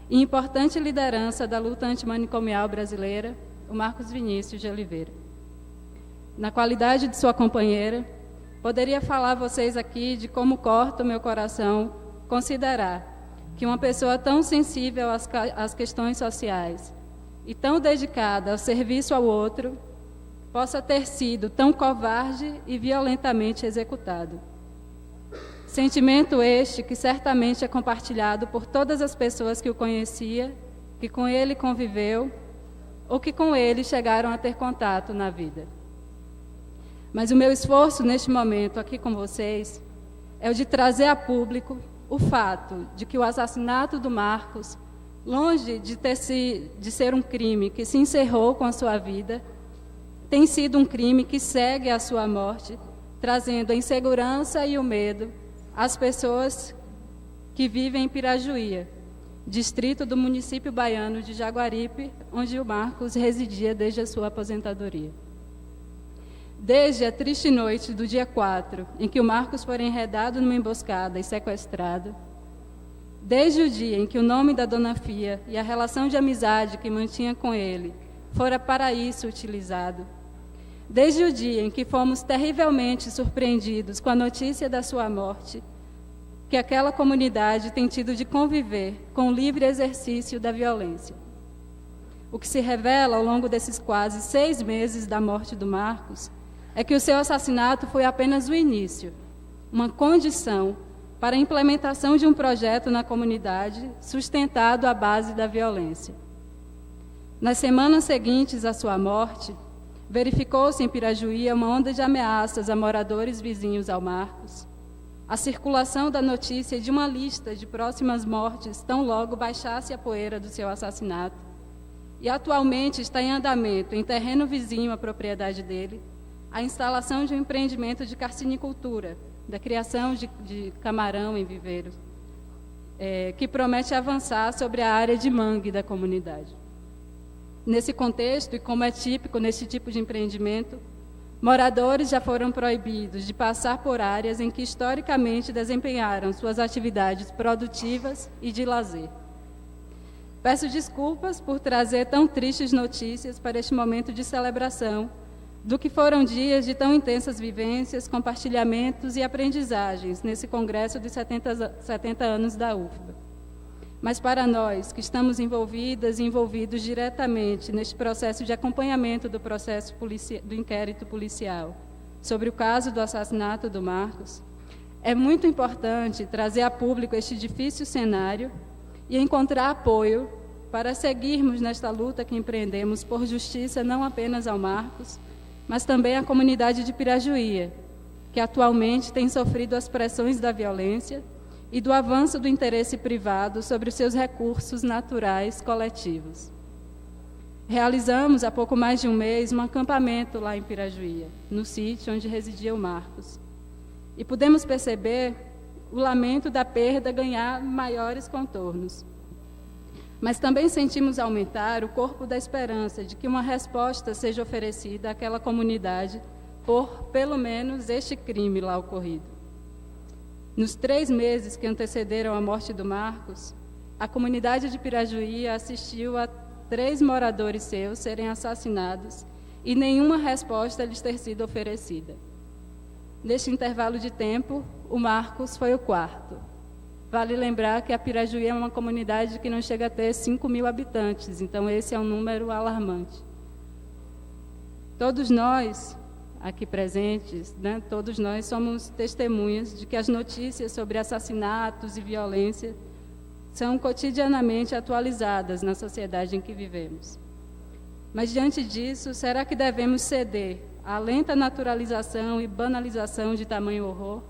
e importante liderança da luta antimanicomial brasileira, o Marcos Vinícius de Oliveira. Na qualidade de sua companheira, poderia falar a vocês aqui de como corta o meu coração considerar que uma pessoa tão sensível às questões sociais e tão dedicada ao serviço ao outro possa ter sido tão covarde e violentamente executado. Sentimento este que certamente é compartilhado por todas as pessoas que o conhecia, que com ele conviveu ou que com ele chegaram a ter contato na vida. Mas o meu esforço neste momento aqui com vocês é o de trazer a público o fato de que o assassinato do Marcos, longe de ser um crime que se encerrou com a sua vida, tem sido um crime que segue a sua morte, trazendo a insegurança e o medo às pessoas que vivem em Pirajuí, distrito do município baiano de Jaguaripe, onde o Marcos residia desde a sua aposentadoria. Desde a triste noite do dia 4, em que o Marcos foi enredado numa emboscada e sequestrado, desde o dia em que o nome da Dona Fia e a relação de amizade que mantinha com ele fora para isso utilizado, desde o dia em que fomos terrivelmente surpreendidos com a notícia da sua morte, que aquela comunidade tem tido de conviver com o livre exercício da violência. O que se revela ao longo desses quase 6 meses da morte do Marcos é que o seu assassinato foi apenas o início, uma condição para a implementação de um projeto na comunidade sustentado à base da violência. Nas semanas seguintes à sua morte, verificou-se em Pirajuí uma onda de ameaças a moradores vizinhos ao Marcos, a circulação da notícia de uma lista de próximas mortes tão logo baixasse a poeira do seu assassinato, e atualmente está em andamento, em terreno vizinho à propriedade dele, a instalação de um empreendimento de carcinicultura, da criação de camarão em viveiro, que promete avançar sobre a área de mangue da comunidade. Nesse contexto, e como é típico nesse tipo de empreendimento, moradores já foram proibidos de passar por áreas em que historicamente desempenharam suas atividades produtivas e de lazer. Peço desculpas por trazer tão tristes notícias para este momento de celebração do que foram dias de tão intensas vivências, compartilhamentos e aprendizagens nesse congresso dos 70 anos da UFBA. Mas para nós, que estamos envolvidas e envolvidos diretamente neste processo de acompanhamento do processo do inquérito policial sobre o caso do assassinato do Marcos, é muito importante trazer a público este difícil cenário e encontrar apoio para seguirmos nesta luta que empreendemos por justiça não apenas ao Marcos, mas também à comunidade de Pirajuí, que atualmente tem sofrido as pressões da violência e do avanço do interesse privado sobre os seus recursos naturais coletivos. Realizamos, há pouco mais de um mês, um acampamento lá em Pirajuí, no sítio onde residia o Marcos. E pudemos perceber o lamento da perda ganhar maiores contornos. Mas também sentimos aumentar o corpo da esperança de que uma resposta seja oferecida àquela comunidade por, pelo menos, este crime lá ocorrido. Nos 3 meses que antecederam a morte do Marcos, a comunidade de Pirajuí assistiu a 3 moradores seus serem assassinados e nenhuma resposta lhes ter sido oferecida. Neste intervalo de tempo, o Marcos foi o 4º. Vale lembrar que a Pirajuí é uma comunidade que não chega a ter 5.000 habitantes, então esse é um número alarmante. Todos nós, aqui presentes, né, todos nós somos testemunhas de que as notícias sobre assassinatos e violência são cotidianamente atualizadas na sociedade em que vivemos. Mas, diante disso, será que devemos ceder à lenta naturalização e banalização de tamanho horror?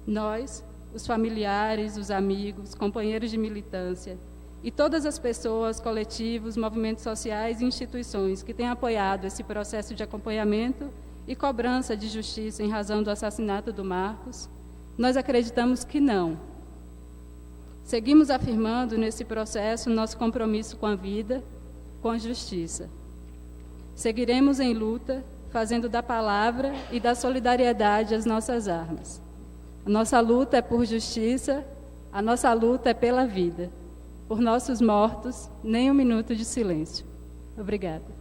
Nós, os familiares, os amigos, companheiros de militância e todas as pessoas, coletivos, movimentos sociais e instituições que têm apoiado esse processo de acompanhamento e cobrança de justiça em razão do assassinato do Marcos, nós acreditamos que não. Seguimos afirmando nesse processo nosso compromisso com a vida, com a justiça. Seguiremos em luta, fazendo da palavra e da solidariedade as nossas armas. A nossa luta é por justiça, a nossa luta é pela vida. Por nossos mortos, nem um minuto de silêncio. Obrigada.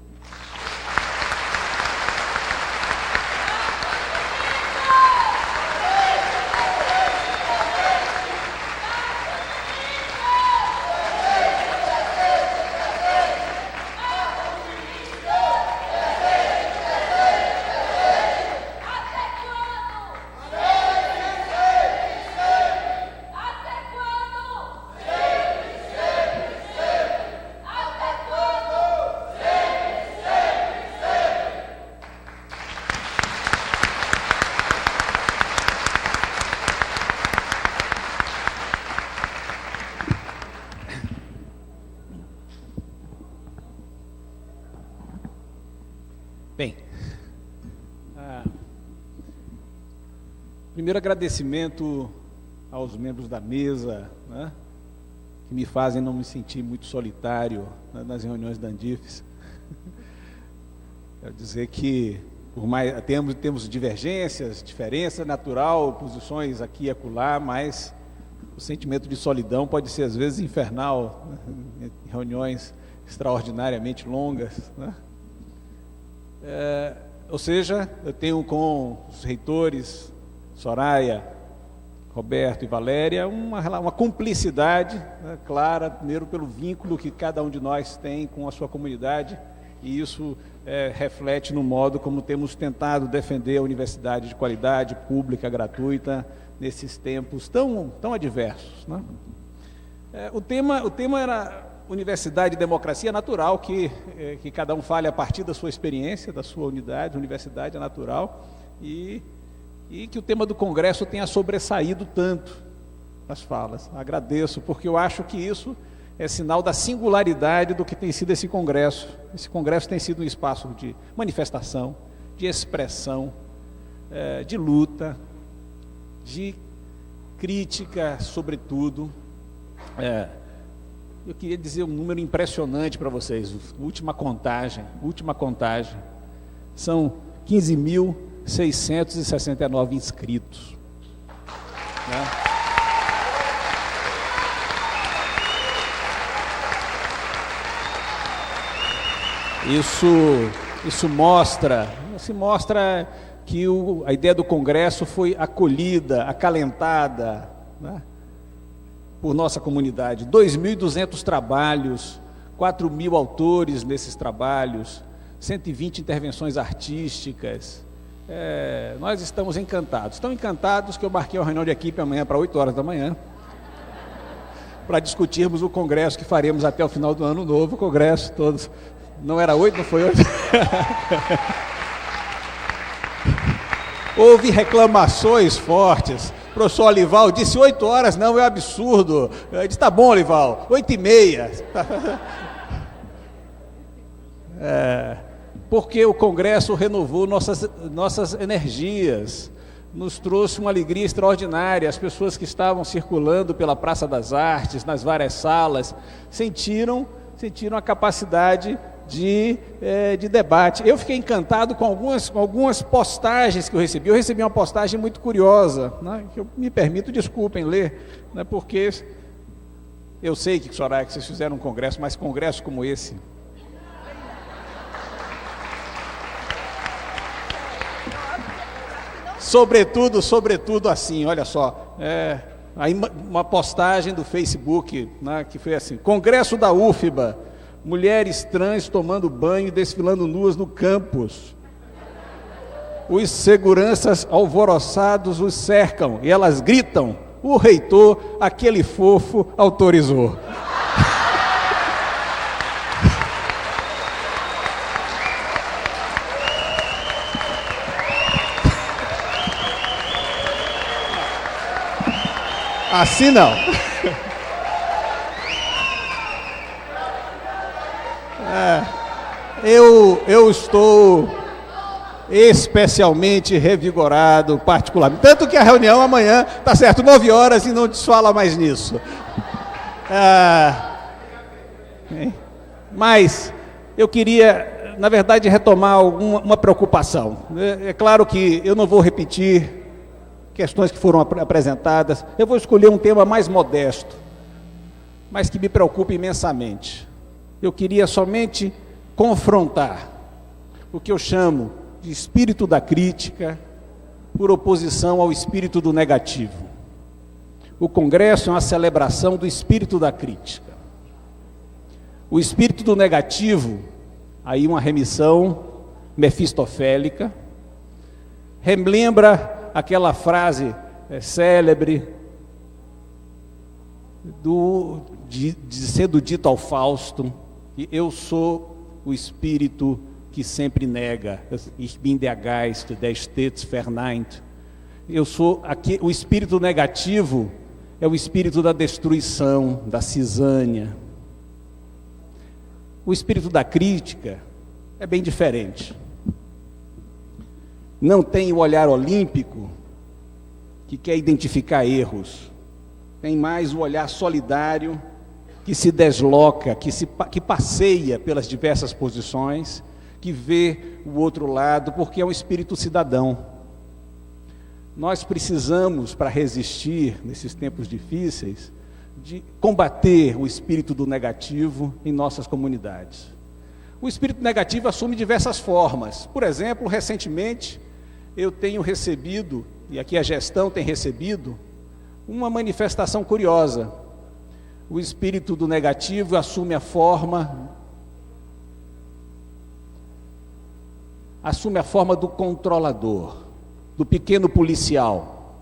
Bem, primeiro agradecimento aos membros da mesa, né, que me fazem não me sentir muito solitário, né, nas reuniões da Andifes. Quero dizer que, por mais temos divergências, diferença natural, posições aqui e acolá, mas o sentimento de solidão pode ser às vezes infernal, né, em reuniões extraordinariamente longas, né? Ou seja, eu tenho com os reitores, Soraya, Roberto e Valéria, uma cumplicidade, né, clara, primeiro pelo vínculo que cada um de nós tem com a sua comunidade, e isso reflete no modo como temos tentado defender a universidade de qualidade, pública, gratuita, nesses tempos tão adversos, né? O tema era Universidade e Democracia. Natural que cada um fale a partir da sua experiência, da sua unidade. Universidade é natural, e que o tema do Congresso tenha sobressaído tanto nas falas. Agradeço, porque eu acho que isso é sinal da singularidade do que tem sido esse Congresso. Esse Congresso tem sido um espaço de manifestação, de expressão, de luta, de crítica, sobretudo. Eu queria dizer um número impressionante para vocês. Última contagem, são 15.669 inscritos, né? Isso mostra que a ideia do Congresso foi acolhida, acalentada, né, por nossa comunidade. 2.200 trabalhos, 4.000 autores nesses trabalhos, 120 intervenções artísticas. Nós estamos encantados. Tão encantados que eu marquei uma reunião de equipe amanhã para 8 horas da manhã, para discutirmos o congresso que faremos até o final do ano novo. O congresso todos. Não era 8, não foi 8? Houve reclamações fortes. O professor Olival disse 8 horas, não, é absurdo. Eu disse, tá bom, Olival, 8h30. Porque o Congresso renovou nossas energias, nos trouxe uma alegria extraordinária. As pessoas que estavam circulando pela Praça das Artes, nas várias salas, sentiram a capacidade de debate. Eu fiquei encantado com algumas postagens que eu recebi. Eu recebi uma postagem muito curiosa, né, que eu me permito, desculpem, ler, né, porque Eu sei que, Soraya, que vocês fizeram um congresso, mas congresso como esse... Sobretudo assim, olha só, aí uma postagem do Facebook, né, que foi assim: Congresso da UFBA, mulheres trans tomando banho e desfilando nuas no campus. Os seguranças alvoroçados os cercam e elas gritam: o reitor, aquele fofo, autorizou. Assim não. Eu estou especialmente revigorado, particularmente. Tanto que a reunião amanhã, tá certo, 9 horas e não desfala mais nisso. Mas eu queria, na verdade, retomar uma preocupação. É claro que eu não vou repetir questões que foram apresentadas. Eu vou escolher um tema mais modesto, mas que me preocupa imensamente. Eu queria somente confrontar o que eu chamo de espírito da crítica por oposição ao espírito do negativo. O Congresso é uma celebração do espírito da crítica. O espírito do negativo, aí uma remissão mefistofélica, relembra aquela frase célebre sendo dito ao Fausto, que eu sou o espírito que sempre nega, ich bin der Geist, der stets verneint. Eu sou aqui, o espírito negativo é o espírito da destruição, da cisânia. O espírito da crítica é bem diferente. Não tem o olhar olímpico que quer identificar erros. Tem mais o olhar solidário que se desloca, que passeia pelas diversas posições, que vê o outro lado, porque é um espírito cidadão. Nós precisamos, para resistir nesses tempos difíceis, de combater o espírito do negativo em nossas comunidades. O espírito negativo assume diversas formas. Por exemplo, recentemente, eu tenho recebido, e aqui a gestão tem recebido, uma manifestação curiosa. O espírito do negativo assume a forma do controlador, do pequeno policial,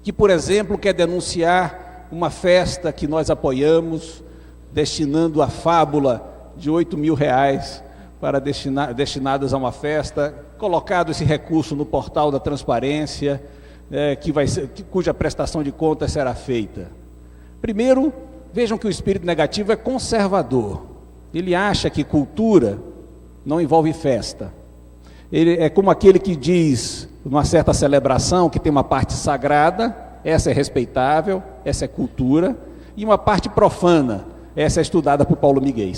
que, por exemplo, quer denunciar uma festa que nós apoiamos, destinando a fábula de R$8.000 para destinadas a uma festa, colocado esse recurso no portal da transparência, cuja prestação de contas será feita. Primeiro, vejam que o espírito negativo é conservador. Ele acha que cultura não envolve festa. Ele é como aquele que diz, numa certa celebração, que tem uma parte sagrada, essa é respeitável, essa é cultura, e uma parte profana, essa é estudada por Paulo Miguel.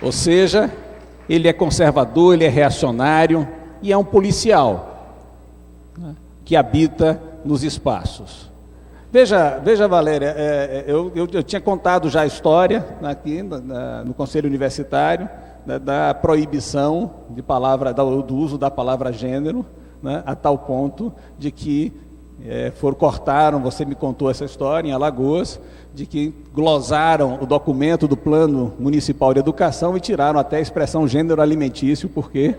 Ou seja, ele é conservador, ele é reacionário e é um policial, né, que habita nos espaços. Veja, Valéria, eu tinha contado já a história aqui no Conselho Universitário da proibição do uso da palavra gênero, né, a tal ponto de que cortaram, você me contou essa história, em Alagoas, de que glosaram o documento do Plano Municipal de Educação e tiraram até a expressão gênero alimentício, porque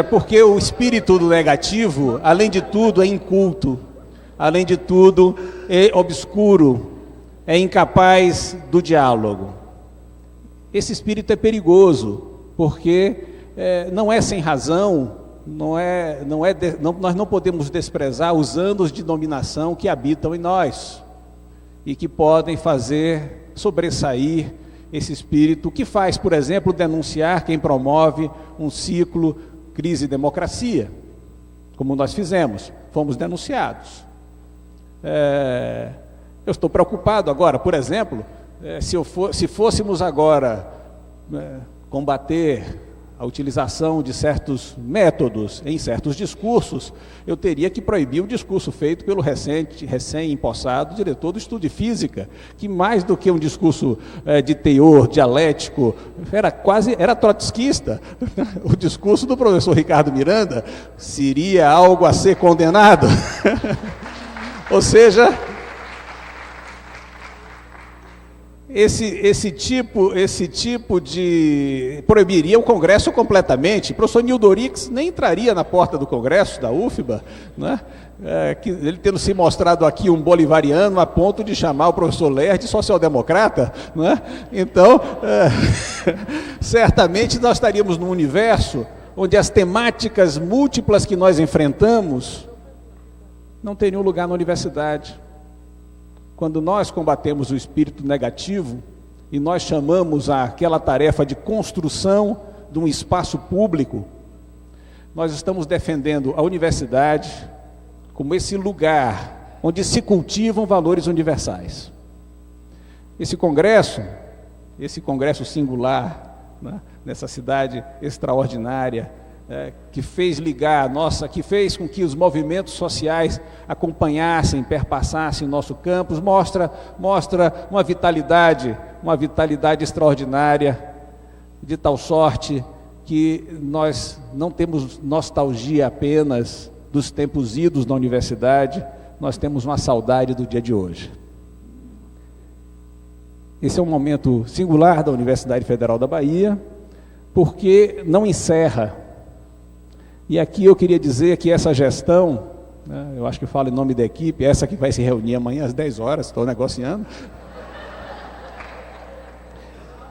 porque o espírito do negativo, além de tudo, é inculto, além de tudo, é obscuro, é incapaz do diálogo. Esse espírito é perigoso, porque não é sem razão, nós não podemos desprezar os anos de dominação que habitam em nós e que podem fazer sobressair esse espírito, que faz, por exemplo, denunciar quem promove um ciclo crise e democracia, como nós fizemos, fomos denunciados. Eu estou preocupado agora, por exemplo, se fôssemos agora combater a utilização de certos métodos em certos discursos, eu teria que proibir o discurso feito pelo recém-empossado diretor do Estudo de Física, que mais do que um discurso de teor dialético, era trotskista. O discurso do professor Ricardo Miranda seria algo a ser condenado. Ou seja, esse tipo de... proibiria o Congresso completamente. O professor Nildo Orix nem entraria na porta do Congresso, da UFBA, né? Ele tendo se mostrado aqui um bolivariano a ponto de chamar o professor Ler de social-democrata, né? Então, certamente nós estaríamos num universo onde as temáticas múltiplas que nós enfrentamos não teriam lugar na universidade. Quando nós combatemos o espírito negativo e nós chamamos aquela tarefa de construção de um espaço público, nós estamos defendendo a universidade como esse lugar onde se cultivam valores universais. Esse congresso singular, né, nessa cidade extraordinária, que fez com que os movimentos sociais acompanhassem, perpassassem nosso campus, mostra uma vitalidade extraordinária, de tal sorte que nós não temos nostalgia apenas dos tempos idos na universidade, nós temos uma saudade do dia de hoje. Esse é um momento singular da Universidade Federal da Bahia, porque não encerra. E aqui eu queria dizer que essa gestão, né, eu acho que eu falo em nome da equipe, essa que vai se reunir amanhã às 10 horas, estou negociando.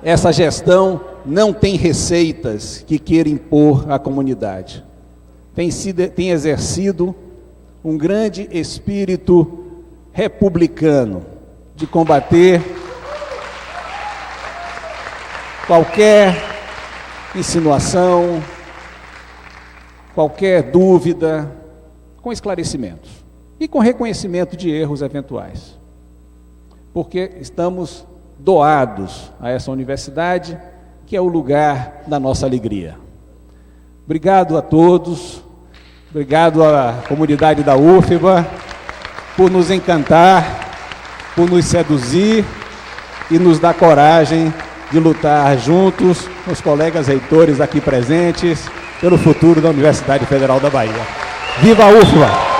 Essa gestão não tem receitas que queira impor à comunidade. Tem exercido um grande espírito republicano de combater qualquer insinuação, qualquer dúvida, com esclarecimentos e com reconhecimento de erros eventuais, porque estamos doados a essa universidade, que é o lugar da nossa alegria. Obrigado a todos, obrigado à comunidade da UFBA por nos encantar, por nos seduzir e nos dar coragem de lutar juntos com os colegas reitores aqui presentes pelo futuro da Universidade Federal da Bahia. Viva a UFBA!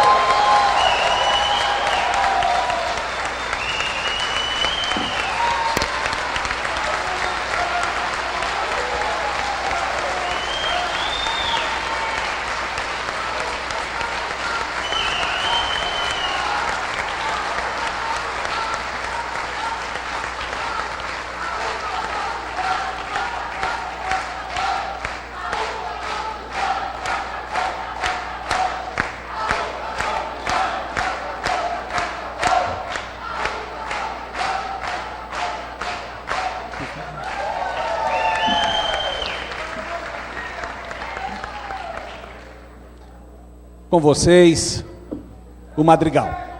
Com vocês, o Madrigal.